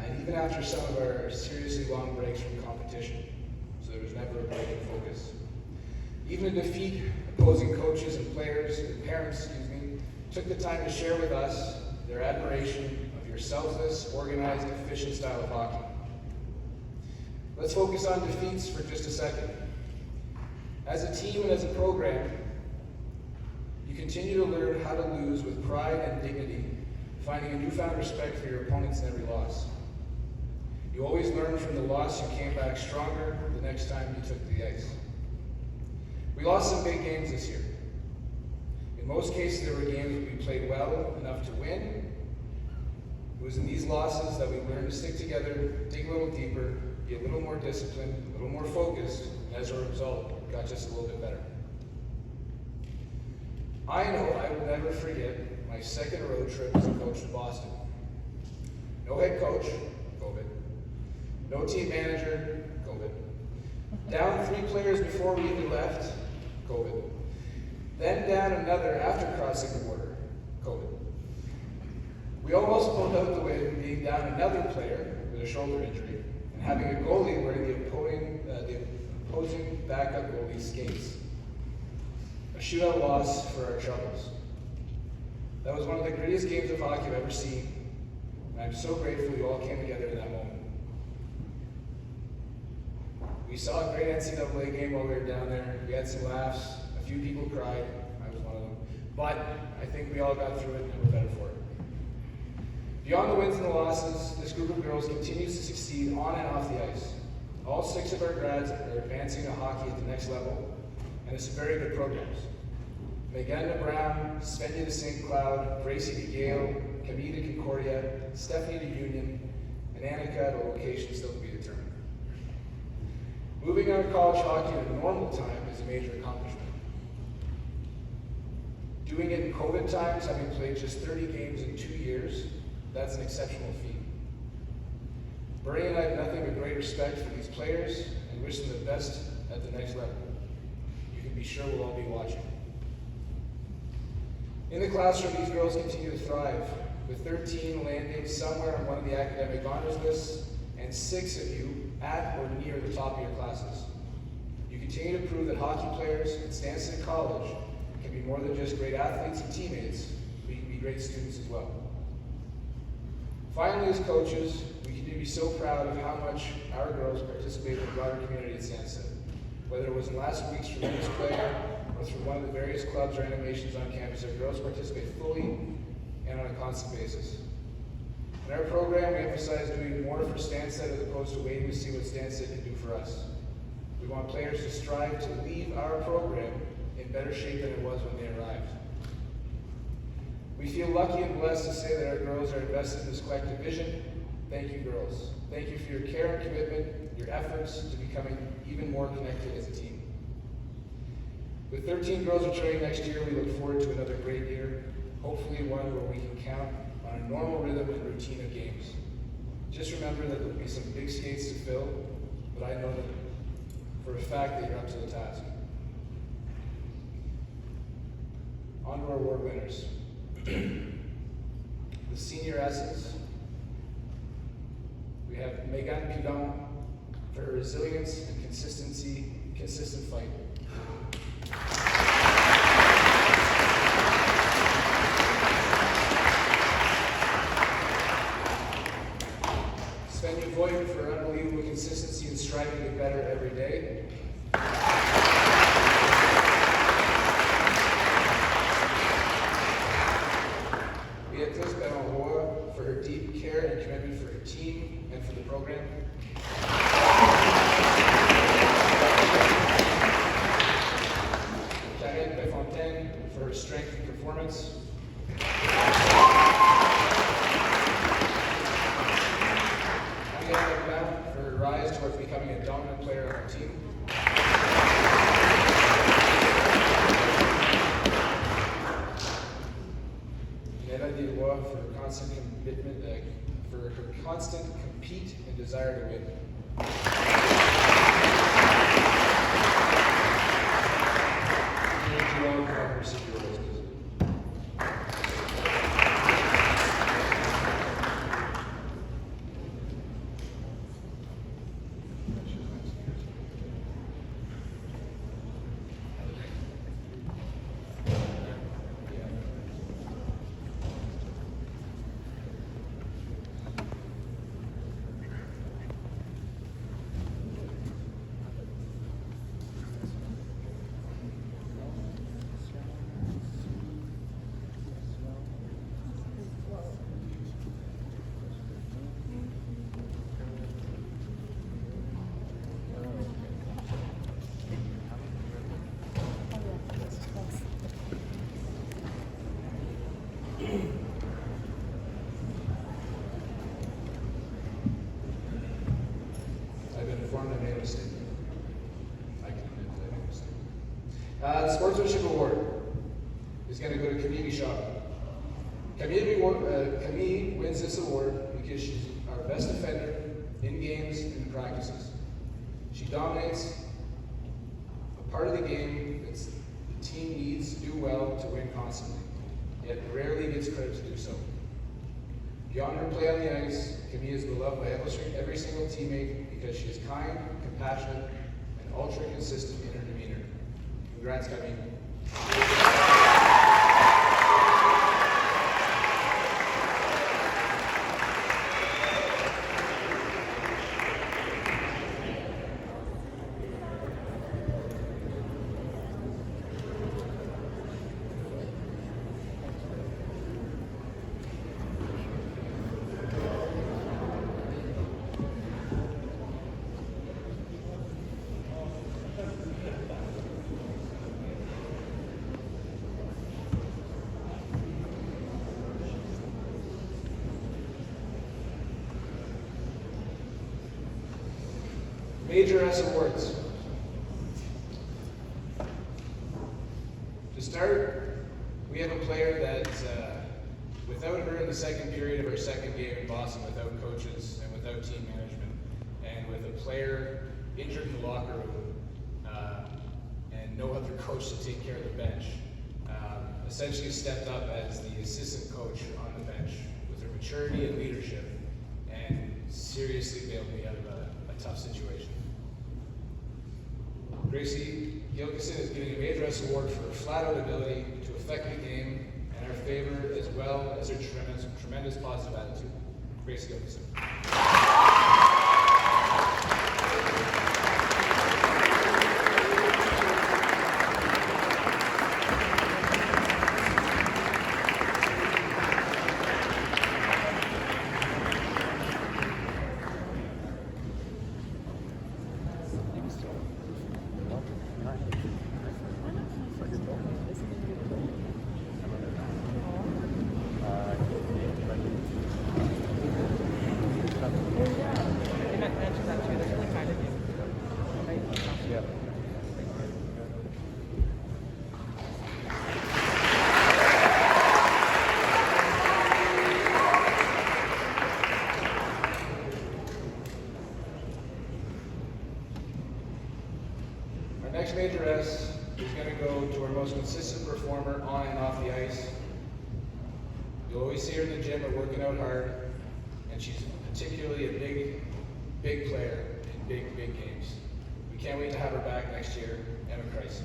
and even after some of our seriously long breaks from competition, so there was never a break in focus. Even to defeat opposing coaches and players and parents, took the time to share with us their admiration of your selfless, organized, efficient style of hockey. Let's focus on defeats for just a second. As a team and as a program, you continue to learn how to lose with pride and dignity, finding a newfound respect for your opponents in every loss. You always learn from the loss, you came back stronger the next time you took the ice. We lost some big games this year. In most cases, there were games we played well enough to win. It was in these losses that we learned to stick together, dig a little deeper, be a little more disciplined, a little more focused, and as a result, got just a little bit better. I know I will never forget my second road trip as a coach to Boston. No head coach, COVID. No team manager, COVID. Down 3 players before we even left, COVID. Then down another after crossing the border, COVID. We almost pulled out the win being down another player with a shoulder injury and having a goalie wearing the opposing backup goalie skates. A shootout loss for our troubles. That was one of the greatest games of hockey I've ever seen, and I'm so grateful you all came together in that moment. We saw a great NCAA game while we were down there. We had some laughs. A few people cried. I was one of them. But I think we all got through it and we're better for it. Beyond the wins and the losses, this group of girls continues to succeed on and off the ice. All 6 of our grads are advancing to hockey at the next level, and it's very good programs. Megan to Brown, Svenja to St. Cloud, Gracie to Yale, Camille to Concordia, Stephanie to Union, and Annika at a location still to be determined. Moving on to college hockey at a normal time is a major accomplishment. Doing it in COVID times, having played just 30 games in 2 years, that's an exceptional feat. Bernie and I have nothing but great respect for these players and wish them the best at the next level. You can be sure we'll all be watching. In the classroom, these girls continue to thrive, with 13 landing somewhere on one of the academic honors lists, and 6 of you at or near the top of your classes. You continue to prove that hockey players at Stanstead College can be more than just great athletes and teammates, be great students as well. Finally, as coaches, we can be so proud of how much our girls participate in the broader community at Stanstead. Whether it was in last week's tremendous play or through one of the various clubs or animations on campus, our girls participate fully and on a constant basis. In our program, we emphasize doing more for Stanstead as opposed to waiting to see what Stanstead can do for us. We want players to strive to leave our program in better shape than it was when they arrived. We feel lucky and blessed to say that our girls are invested in this collective vision. Thank you, girls. Thank you for your care and commitment, your efforts to becoming even more connected as a team. With 13 girls returning next year, we look forward to another great year, hopefully one where we can count on a normal rhythm and routine of games. Just remember that there will be some big skates to fill, but I know that for a fact that you're up to the task. On to our award winners. The senior essence. We have Megan Pilon for her resilience and consistent fight. Svenja Voigt for her unbelievable consistency and striving to get better every day. Beatrice Benaroa for her deep care and commitment for her team and for the program. Karine Befontaine for her strength and performance. For her rise towards becoming a dominant player on our team. Nella Diroy for her constant commitment, for her constant compete and desire to win. The Sportsmanship Award is going to go to Camille Shaw. Camille wins this award because she's our best defender in games and in practices. She dominates a part of the game that the team needs to do well to win constantly, yet rarely gets credit to do so. Beyond her play on the ice, Camille is beloved by every single teammate because she is kind, compassionate, and ultra consistent in her demeanor. Congrats, Camille. Major S awards. To start, we have a player that, without her in the second period of our second game in Boston, without coaches and without team management, and with a player injured in the locker room, and no other coach to take care of the bench, essentially stepped up as the assistant coach on the bench with her maturity and leadership, and seriously bailed me out of a tough situation. Gracie Gilkison is getting a major S award for her flat-out ability to affect the game and her favor as well as her tremendous positive attitude. Grace Gilbertson. Major S is going to go to our most consistent performer on and off the ice. You'll always see her in the gym but working out hard, and she's particularly a big player in big games. We can't wait to have her back next year. Emma Kreis.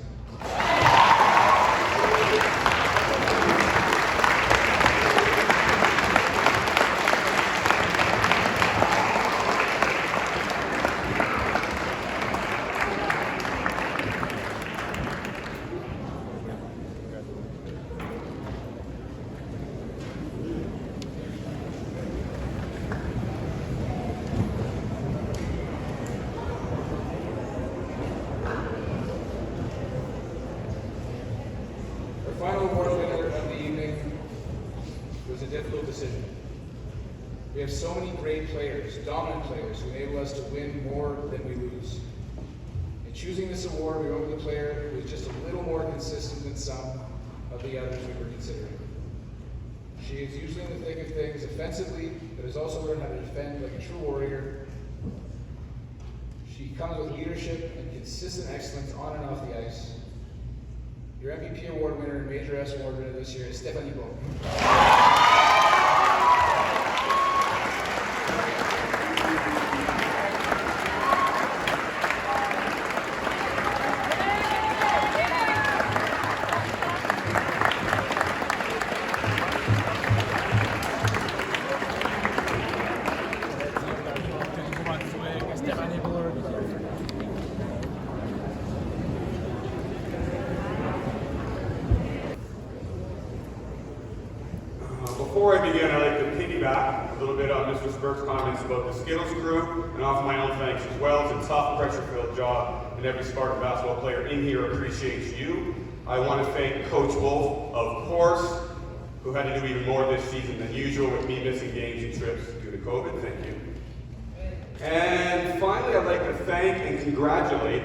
Final award winner of the evening was a difficult decision. We have so many great players, dominant players, who enable us to win more than we lose. In choosing this award, we went with a player who was just a little more consistent than some of the others we were considering. She is usually in the thick of things offensively, but has also learned how to defend like a true warrior. She comes with leadership and consistent excellence on and off the ice. Your MVP award winner and Major S award winner this year is Stephanie Bo.
Before I begin, I'd like to piggyback a little bit on Mr. Spirk's comments about the Skittles crew and offer my own thanks as well. It's a tough, pressure-filled job, and every Spartan basketball player in here appreciates you. I want to thank Coach Wolf, of course, who had to do even more this season than usual with me missing games and trips due to COVID. Thank you. And finally, I'd like to thank and congratulate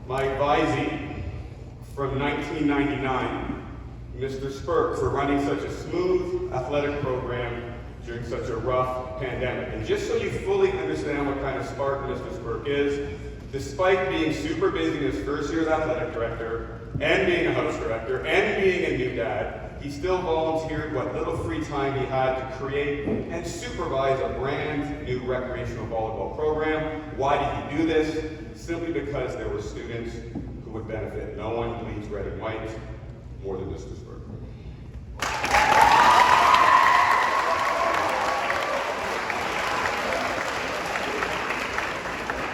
my advisee from 1999, Mr. Spirk, for running such a smooth athletic program during such a rough pandemic. And just so you fully understand what kind of Spartan Mr. Spirk is, despite being super busy in his first year as athletic director, and being a house director, and being a new dad, he still volunteered what little free time he had to create and supervise a brand new recreational volleyball program. Why did he do this? Simply because there were students who would benefit. No one bleeds red and white more than Mr. Spirk.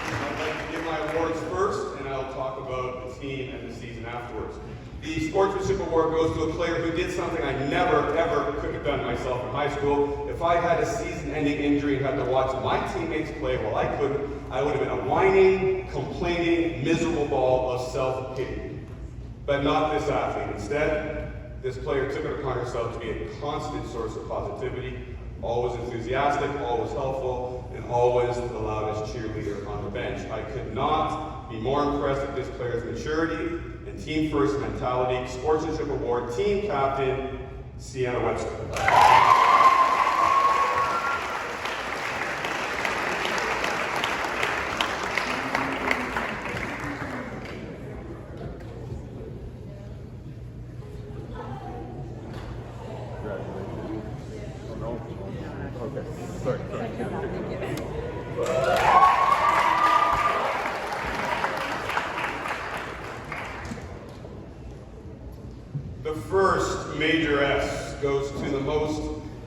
I'd like to give my awards first, and I'll talk about the team and the season afterwards. The Sportsmanship Award goes to a player who did something I never, ever could have done myself in high school. If I had a season-ending injury and had to watch my teammates play while I couldn't, I would have been a whining, complaining, miserable ball of self-pity. But not this athlete. Instead, this player took it upon herself to be a constant source of positivity, always enthusiastic, always helpful, and always the loudest cheerleader on the bench. I could not be more impressed with this player's maturity and team-first mentality. Sportsmanship Award Team Captain, Sienna Webster. The first Major S goes to the most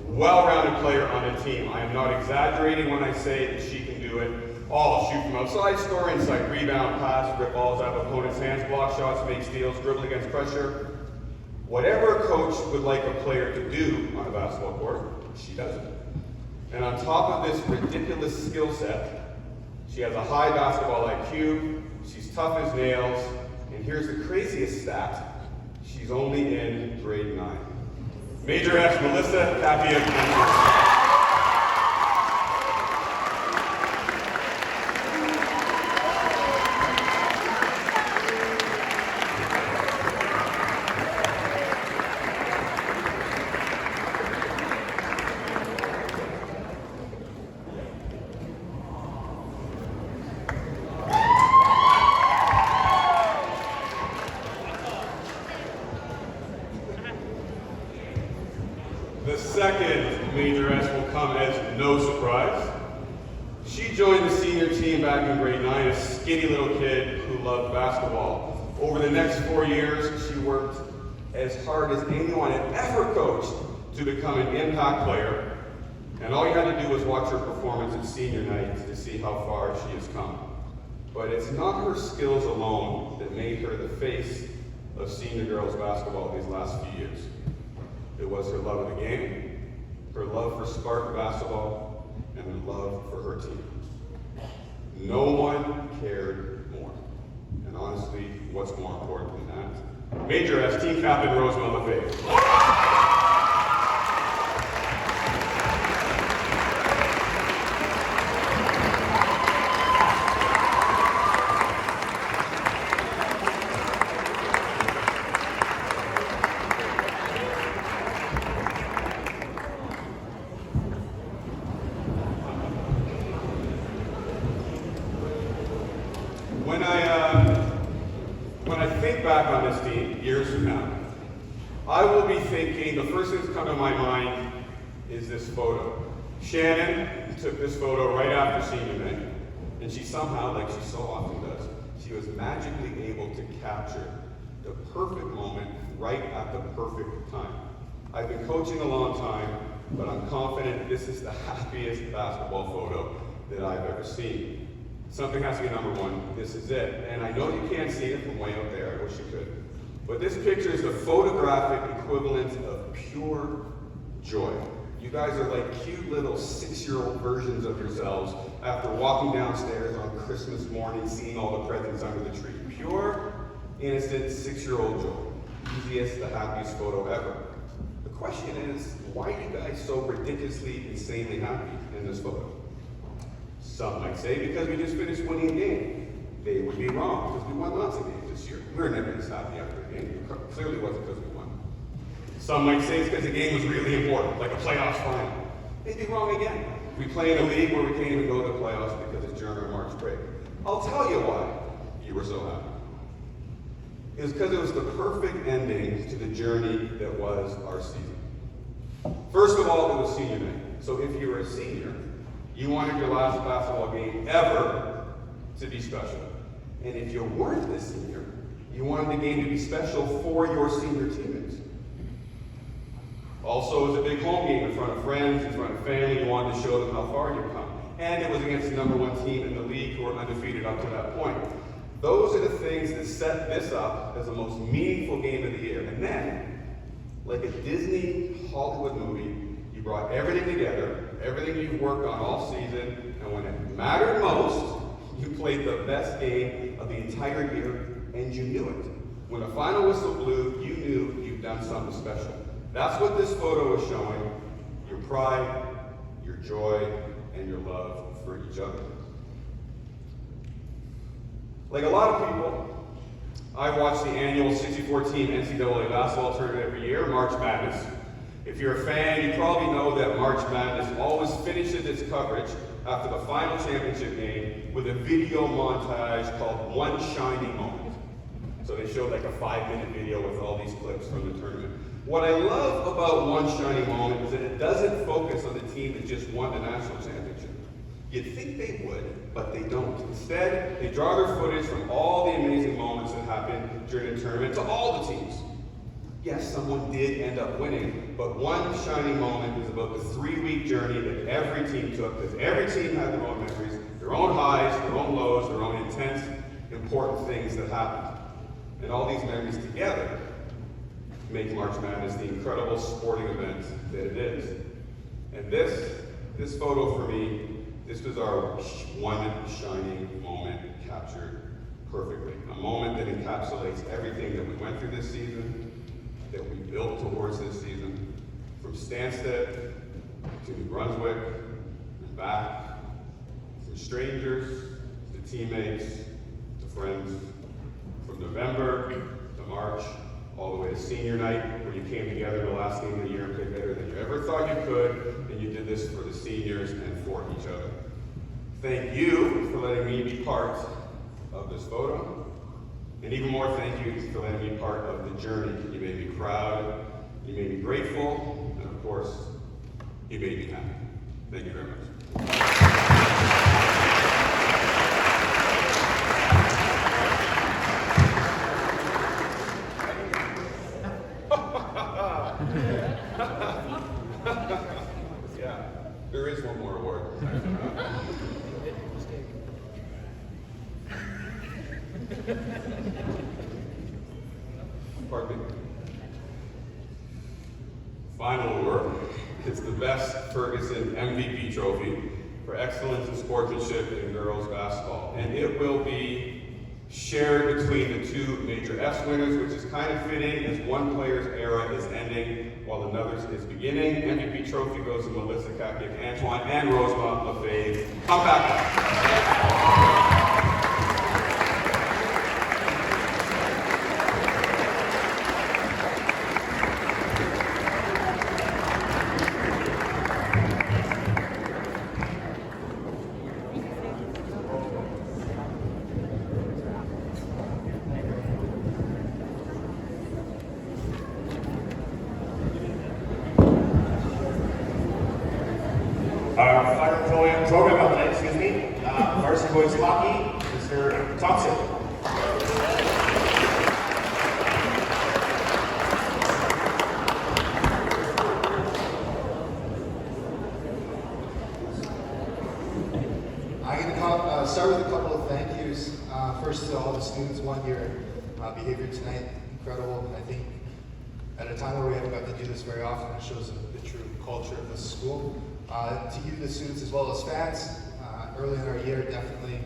well-rounded player on the team. I am not exaggerating when I say that she can do it all. Shoot from outside, score inside, rebound, pass, rip balls out of opponents' hands, block shots, make steals, dribble against pressure. Whatever a coach would like a player to do on a basketball court, she does it. And on top of this ridiculous skill set, she has a high basketball IQ, she's tough as nails, and here's the craziest stat, she's only in grade 9. Major F, Melissa Tapia. The second Major S will come as no surprise. She joined the senior team back in grade 9, a skinny little kid who loved basketball. Over the next 4 years, she worked as hard as anyone had ever coached to become an impact player. And all you had to do was watch her performance at senior night to see how far she has come. But it's not her skills alone that made her the face of senior girls basketball these last few years. It was her love of the game, her love for Spartan basketball, and her love for her team. No one cared more. And honestly, what's more important than that? Major S, team captain Rosemel LaFave. When I think back on this team, years from now, I will be thinking, the first thing that's come to my mind is this photo. Shannon took this photo right after senior night, and she somehow, like she so often does, she was magically able to capture the perfect moment right at the perfect time. I've been coaching a long time, but I'm confident this is the happiest basketball photo that I've ever seen. Something has to be number one. This is it. And I know you can't see it from way out there. I wish you could. But this picture is the photographic equivalent of pure joy. You guys are like cute little 6-year-old versions of yourselves after walking downstairs on Christmas morning, seeing all the presents under the tree. Pure, innocent 6-year-old joy. Easiest, the happiest photo ever. The question is, why are you guys so ridiculously, insanely happy in this photo? Some might say because we just finished winning a game. They would be wrong because we won lots of games this year. We were never this happy after a game. It clearly wasn't because we won. Some might say it's because the game was really important, like a playoffs final. They'd be wrong again. We play in a league where we can't even go to the playoffs because it's during our March break. I'll tell you why you were so happy. It was because it was the perfect ending to the journey that was our season. First of all, it was senior night. So if you were a senior, you wanted your last basketball game ever to be special. And if you weren't a senior, you wanted the game to be special for your senior teammates. Also, it was a big home game in front of friends, in front of family. You wanted to show them how far you've come. And it was against the #1 team in the league who were undefeated up to that point. Those are the things that set this up as the most meaningful game of the year. And then, like a Disney Hollywood movie, you brought everything together, everything you've worked on all season, and when it mattered most, you played the best game of the entire year, and you knew it. When the final whistle blew, you knew you'd done something special. That's what this photo is showing: your pride, your joy, and your love for each other. Like a lot of people, I watch the annual 64-team NCAA basketball tournament every year, March Madness. If you're a fan, you probably know that March Madness always finishes its coverage after the final championship game with a video montage called One Shining Moment. So they showed like a 5-minute video with all these clips from the tournament. What I love about One Shining Moment is that it doesn't focus on the team that just won the national championship. You'd think they would, but they don't. Instead, they draw their footage from all the amazing moments that happened during the tournament to all the teams. Yes, someone did end up winning, but one shining moment was about the 3-week journey that every team took, because every team had their own memories, their own highs, their own lows, their own intense, important things that happened. And all these memories together make March Madness the incredible sporting event that it is. And this photo for me, this was our one shining moment captured perfectly. A moment that encapsulates everything that we went through this season, that we built towards this season, from Stanstead to New Brunswick and back, from strangers to teammates to friends, from November to March, all the way to senior night, where you came together the last game of the year and played better than you ever thought you could, and you did this for the seniors and for each other. Thank you for letting me be part of this photo. And even more, thank you for letting me be part of the journey. You made me proud, you made me grateful, and of course, you made me happy. Thank you very much. Yeah, there is one more award. Pardon me. Final award. It's the Best Ferguson MVP trophy for excellence in sportsmanship in girls basketball. And it will be shared between the two major S winners, which is kind of fitting as one player's era is ending while another's is beginning. MVP trophy goes to Melissa Kakiak, Antoine, and Rosemont LaFave. Come back up.
Program of the night, excuse me, Varsity Boys Hockey, Mr. Thompson.
I'm going to start with a couple of thank yous. First to all the students, your behavior tonight, incredible. I think at a time where we haven't got to do this very often, it shows the true culture of this school. To you, the students, as well as fans, early in our year, definitely,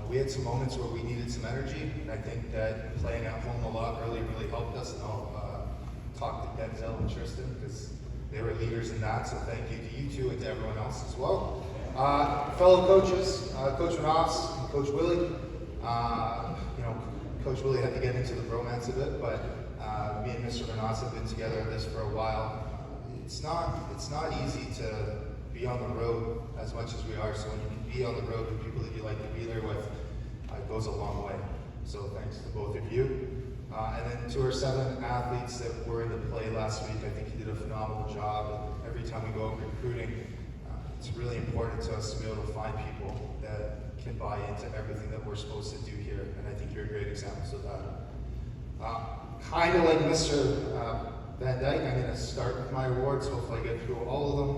we had some moments where we needed some energy, and I think that playing at home a lot really helped us. And I'll talk to Denzel and Tristan, because they were leaders in that, so thank you to you two and to everyone else as well. Fellow coaches, Coach Ross and Coach Willie. Coach Willie had to get into the bromance a bit, but me and Mr. Renas have been together on this for a while. It's not easy to be on the road as much as we are, so when you can be on the road with people that you like to be there with, it goes a long way. So thanks to both of you. And then to our 7 athletes that were in the play last week, I think you did a phenomenal job. And every time we go out recruiting, it's really important to us to be able to find people that can buy into everything that we're supposed to do here, and I think you're great examples of that. Kind of like Mr. Van Dyke, I'm going to start with my awards. Hopefully I get through all of them.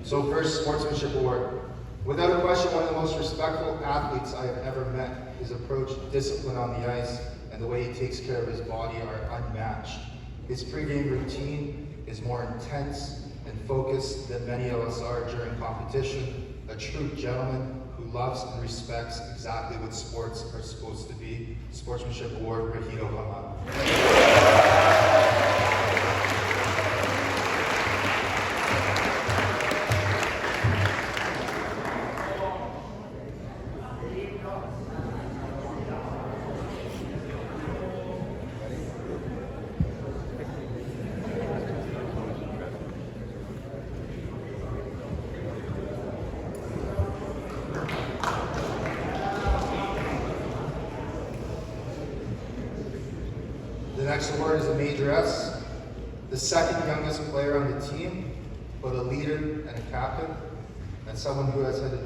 So first, Sportsmanship Award. Without a question, one of the most respectful athletes I have ever met. His approach, discipline on the ice, and the way he takes care of his body are unmatched. His pregame routine is more intense and focused than many of us are during competition. A true gentleman who loves and respects exactly what sports are supposed to be. Sportsmanship Award, Rioux Hama. The next award is a major S, the second youngest player on the team, but a leader and a captain, and someone who has had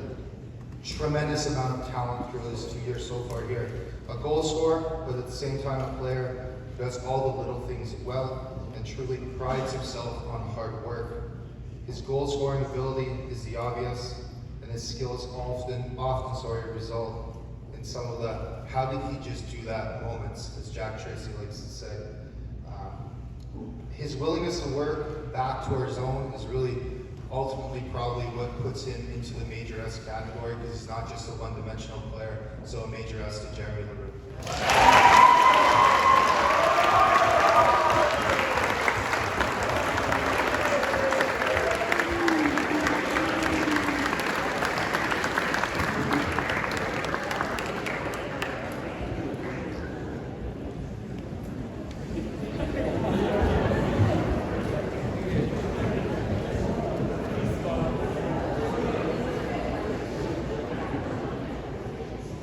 tremendous amount of talent through his 2 years so far here. A goal scorer, but at the same time a player who does all the little things well and truly prides himself on hard work. His goal scoring ability is the obvious, and his skills often result in some of the "how did he just do that" moments, as Jack Tracy likes to say. His willingness to work back to our zone is really ultimately probably what puts him into the Major S category, because he's not just a one-dimensional player. So a Major S to Jeremy Rioux.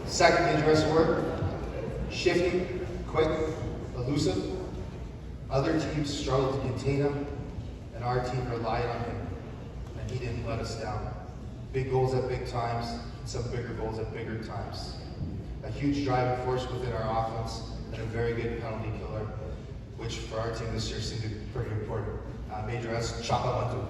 Second Major S award, shifty, quick, elusive. Other teams struggled to contain him, and our team relied on him, and he didn't let us down. Big goals at big times, and some bigger goals at bigger times. A huge driving force within our offense, and a very good penalty killer, which for our team this year seemed to be pretty important. Major S, Chapa Mantu.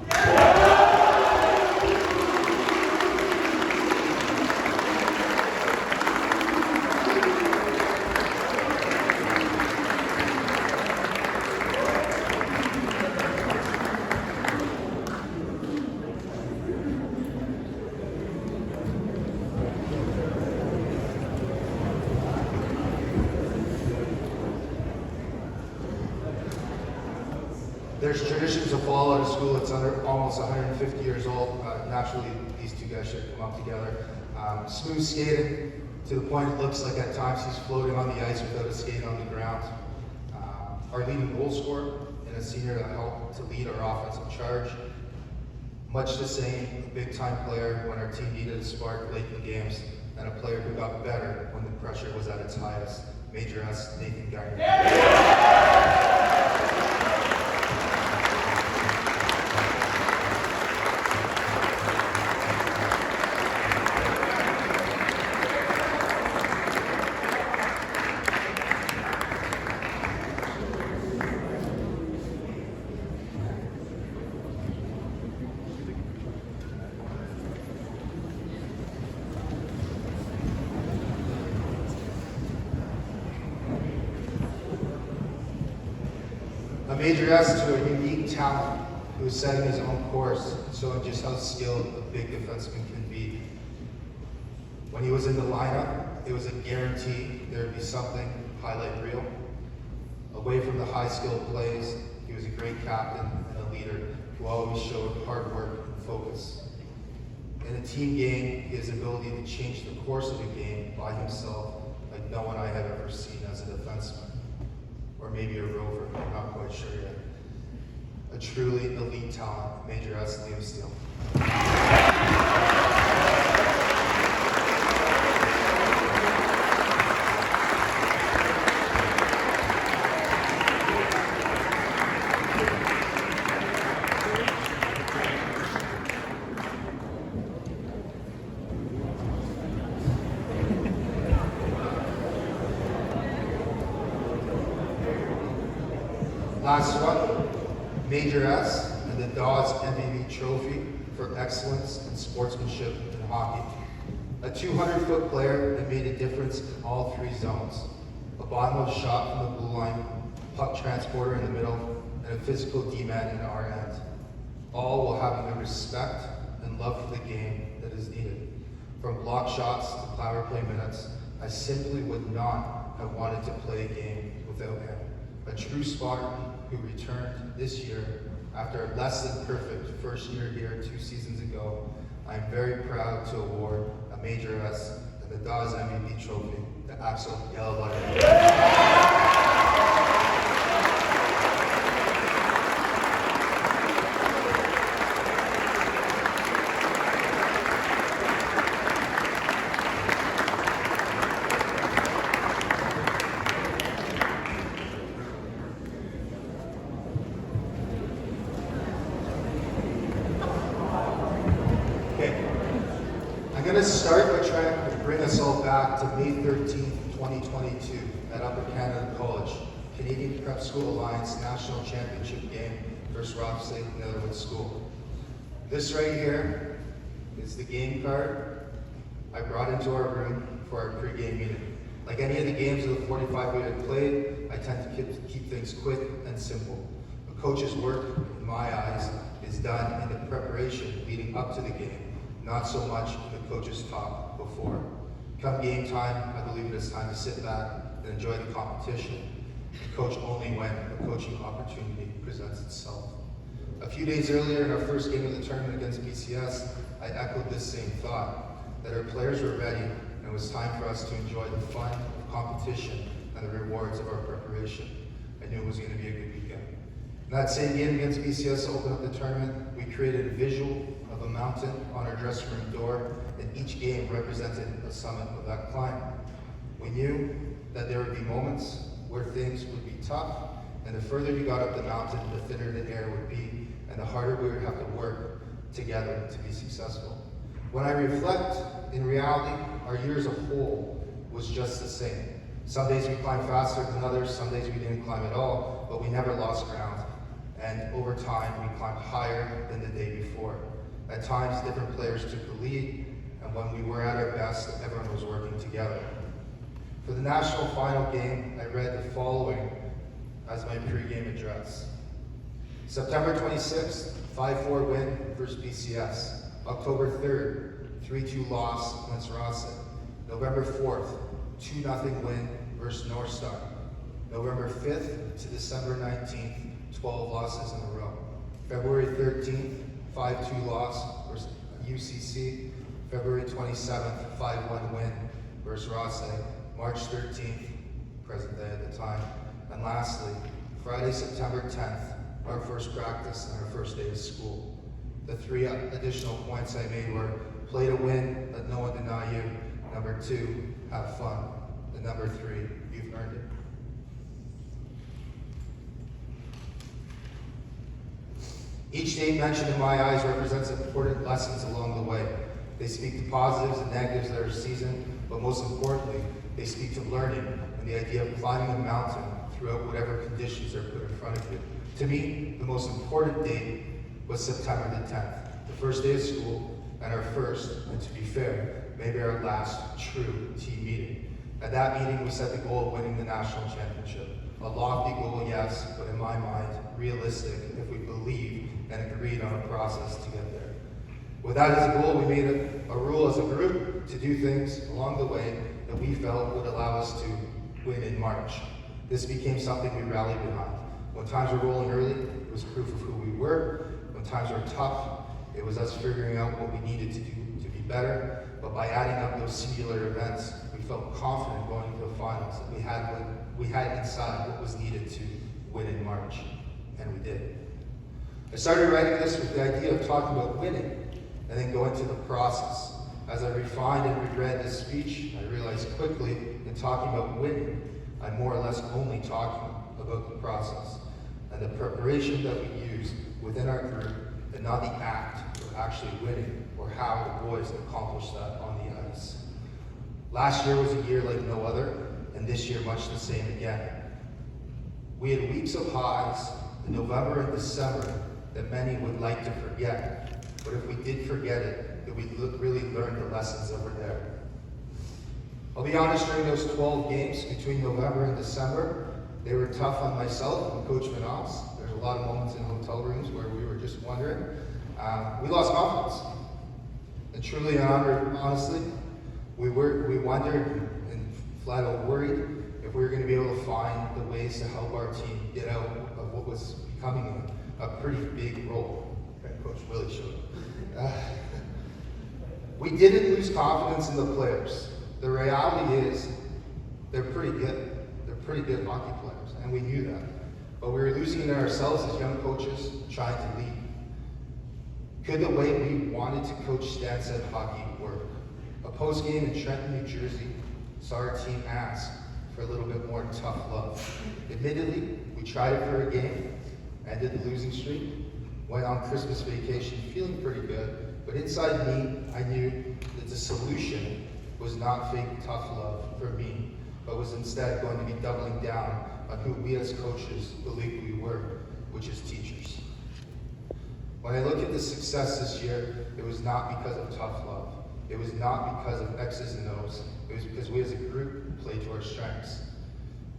There's traditions of fall out of school that's almost 150 years old. Naturally, these two guys should come up together. Smooth skating to the point it looks like at times he's floating on the ice without a skate on the ground. Our leading goal scorer and a senior that helped to lead our offensive charge. Much the same, a big-time player when our team needed a spark late in the games, and a player who got better when the pressure was at its highest. Major S, Nathan Gagnon. A Major S to a unique talent who is setting his own course, showing just how skilled a big defenseman can be. When he was in the lineup, it was a guarantee there would be something highlight reel. Away from the high-skilled plays, he was a great captain and a leader who always showed hard work and focus. In a team game, his ability to change the course of a game by himself like no one I have ever seen as a defenseman. Or maybe a rover, I'm not quite sure yet. A truly elite talent, Major S, Liam Steele. Last one, Major S and the Dawes MVP Trophy for excellence in sportsmanship in hockey. A 200-foot player that made a difference in all three zones. A bottomless shot from the blue line, puck transporter in the middle, and a physical D-man in our end. All while having the respect and love for the game that is needed. From block shots to power play minutes, I simply would not have wanted to play a game without him. A true Spartan who returned this year after a less than perfect first year here 2 seasons ago. I am very proud to award a Major S and the Dawes MVP Trophy to Axel Yellowbody. I'm going to start by try to bring us all back to May 13th, 2022 at Upper Canada College, Canadian Prep School Alliance National Championship game versus Robitaille Netherwood School. This right here is the game card I brought into our room for our pre-game meeting. Like any of the games of the 45 we had played, I tend to keep things quick and simple. A coach's work, in my eyes, is done in the preparation leading up to the game, not so much in the coach's talk before. Come game time, I believe it is time to sit back and enjoy the competition. Coach only when a coaching opportunity presents itself. A few days earlier in our first game of the tournament against BCS, I echoed this same thought, that our players were ready and it was time for us to enjoy the fun of competition and the rewards of our preparation. I knew it was going to be a good weekend. In that same game against BCS to open up the tournament, we created a visual of a mountain on our dressing room door, and each game represented a summit of that climb. We knew that there would be moments where things would be tough, and the further you got up the mountain, the thinner the air would be, and the harder we would have to work together to be successful. When I reflect, in reality, our year as a whole was just the same. Some days we climbed faster than others, some days we didn't climb at all, but we never lost ground. And over time, we climbed higher than the day before. At times, different players took the lead, and when we were at our best, everyone was working together. For the national final game, I read the following as my pre-game address. September 26th, 5-4 win versus BCS. October 3rd, 3-2 loss against Rioux. November 4th, 2-0 win versus North Star. November 5th to December 19th, 12 losses in a row. February 13th, 5-2 loss versus UCC. February 27th, 5-1 win versus Rioux. March 13th, present day at the time. And lastly, Friday, September 10th, our first practice and our first day of school. The 3 additional points I made were play to win, let no one deny you. Number 2, have fun. And number 3, you've earned it. Each day mentioned in my eyes represents important lessons along the way. They speak to positives and negatives of our season, but most importantly, they speak to learning and the idea of climbing a mountain throughout whatever conditions are put in front of you. To me, the most important date was September the 10th, the first day of school, and our first, and to be fair, maybe our last true team meeting. At that meeting, we set the goal of winning the national championship. A lofty goal, yes, but in my mind, realistic if we believe and agreed on a process to get there. With that as a goal, we made a rule as a group to do things along the way that we felt would allow us to win in March. This became something we rallied behind. When times were rolling early, it was proof of who we were. When times were tough, it was us figuring out what we needed to do to be better. But by adding up those singular events, we felt confident going to the finals that we had inside what was needed to win in March, and we did. I started writing this with the idea of talking about winning, and then going to the process. As I refined and reread this speech, I realized quickly in talking about winning, I'm more or less only talking about the process and the preparation that we use within our group, and not the act of actually winning or how the boys accomplished that on the ice. Last year was a year like no other, and this year much the same again. We had weeks of highs in November and December that many would like to forget, but if we did forget it, that we really learned the lessons that were there. I'll be honest, during those 12 games between November and December, they were tough on myself and Coach Vanoss. There's a lot of moments in hotel rooms where we were just wondering. We lost confidence. And truly and honestly, we wondered and flat out worried if we were going to be able to find the ways to help our team get out of what was becoming a pretty big role. Coach Willie showed up. We didn't lose confidence in the players. The reality is they're pretty good. They're pretty good hockey players, and we knew that. But we were losing in ourselves as young coaches trying to lead. Could the way we wanted to coach Stanstead hockey work? A post-game in Trenton, New Jersey, saw our team ask for a little bit more tough love. Admittedly, we tried it for a game, ended the losing streak, went on Christmas vacation feeling pretty good, but inside me, I knew that the solution was not fake tough love for me, but was instead going to be doubling down on who we as coaches believed we were, which is teachers. When I look at the success this year, it was not because of tough love. It was not because of X's and O's. It was because we as a group played to our strengths.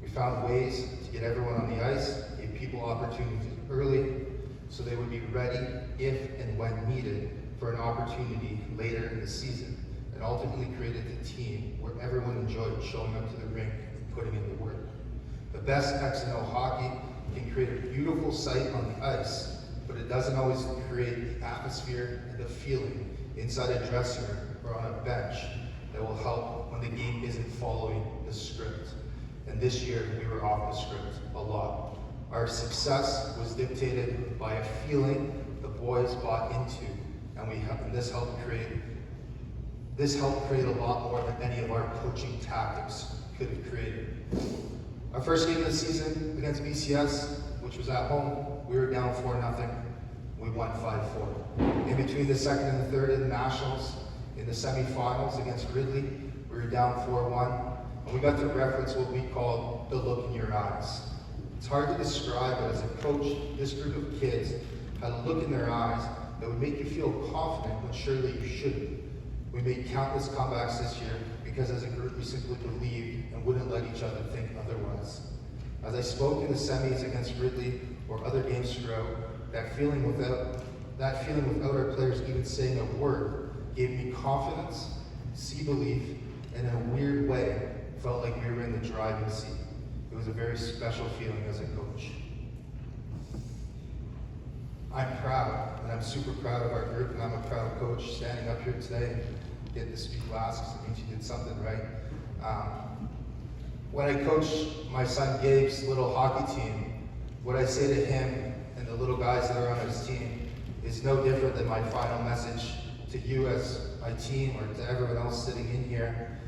We found ways to get everyone on the ice, gave people opportunities early, so they would be ready if and when needed for an opportunity later in the season, and ultimately created a team where everyone enjoyed showing up to the rink and putting in the work. The best X and O hockey can create a beautiful sight on the ice, but it doesn't always create the atmosphere and the feeling inside a dressing room or on a bench that will help when the game isn't following the script. And this year, we were off the script a lot. Our success was dictated by a feeling the boys bought into, and this helped create a lot more than any of our coaching tactics could have created. Our first game of the season against BCS, which was at home, we were down 4-0. We won 5-4. In between the second and the third in the Nationals, in the semifinals against Ridley, we were down 4-1, and we got to reference what we call the look in your eyes. It's hard to describe, but as a coach, this group of kids had a look in their eyes that would make you feel confident when surely you shouldn't. We made countless comebacks this year because as a group we simply believed and wouldn't let each other think otherwise. As I spoke in the semis against Ridley or other games throughout, that feeling without our players even saying a word gave me confidence, belief, and in a weird way, felt like we were in the driving seat. It was a very special feeling as a coach. I'm proud, and I'm super proud of our group, and I'm a proud coach standing up here today and getting to speak last because it means you did something right. When I coach my son Gabe's little hockey team, what I say to him and the little guys that are on his team is no different than my final message to you as my team or to everyone else sitting in here.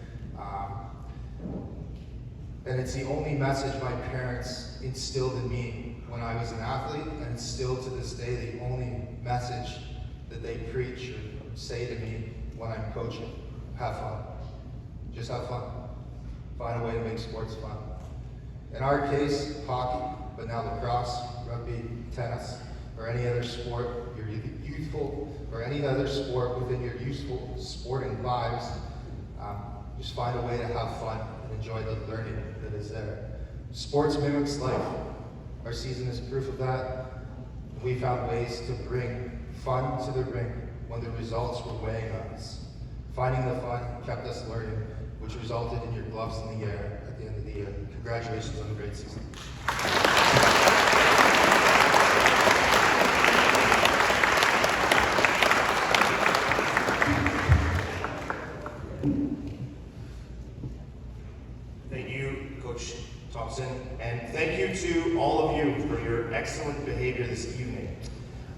And it's the only message my parents instilled in me when I was an athlete, and it's still to this day the only message that they preach or say to me when I'm coaching. Have fun. Just have fun. Find a way to make sports fun. In our case, hockey, but now lacrosse, rugby, tennis, or any other sport, you're youthful, or any other sport within your youthful sporting lives, just find a way to have fun and enjoy the learning that is there. Sports mimics life. Our season is proof of that. We found ways to bring fun to the rink when the results were weighing on us. Finding the fun kept us learning, which resulted in your gloves in the air at the end of the year. Congratulations on a great season.
Thank you, Coach Thompson, and thank you to all of you for your excellent behavior this evening.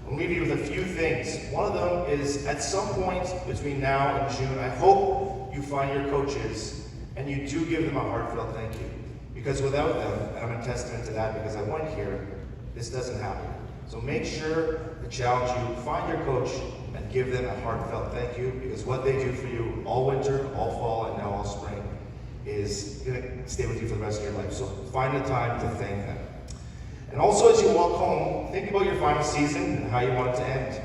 I'll leave you with a few things. One of them is, at some point between now and June, I hope you find your coaches and you do give them a heartfelt thank you. Because without them, and I'm a testament to that because I went here, this doesn't happen. So make sure to challenge you, find your coach, and give them a heartfelt thank you, because what they do for you all winter, all fall, and now all spring is going to stay with you for the rest of your life. So find the time to thank them. And also, as you walk home, think about your final season and how you want it to end.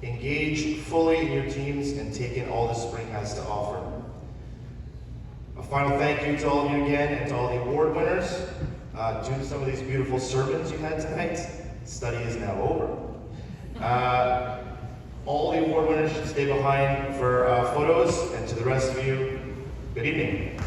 Engage fully in your teams and take in all the spring has to offer. A final thank you to all of you again, and to all the award winners. Due to some of these beautiful sermons you had tonight, study is now over. All the award winners should stay behind for photos, and to the rest of you, good evening.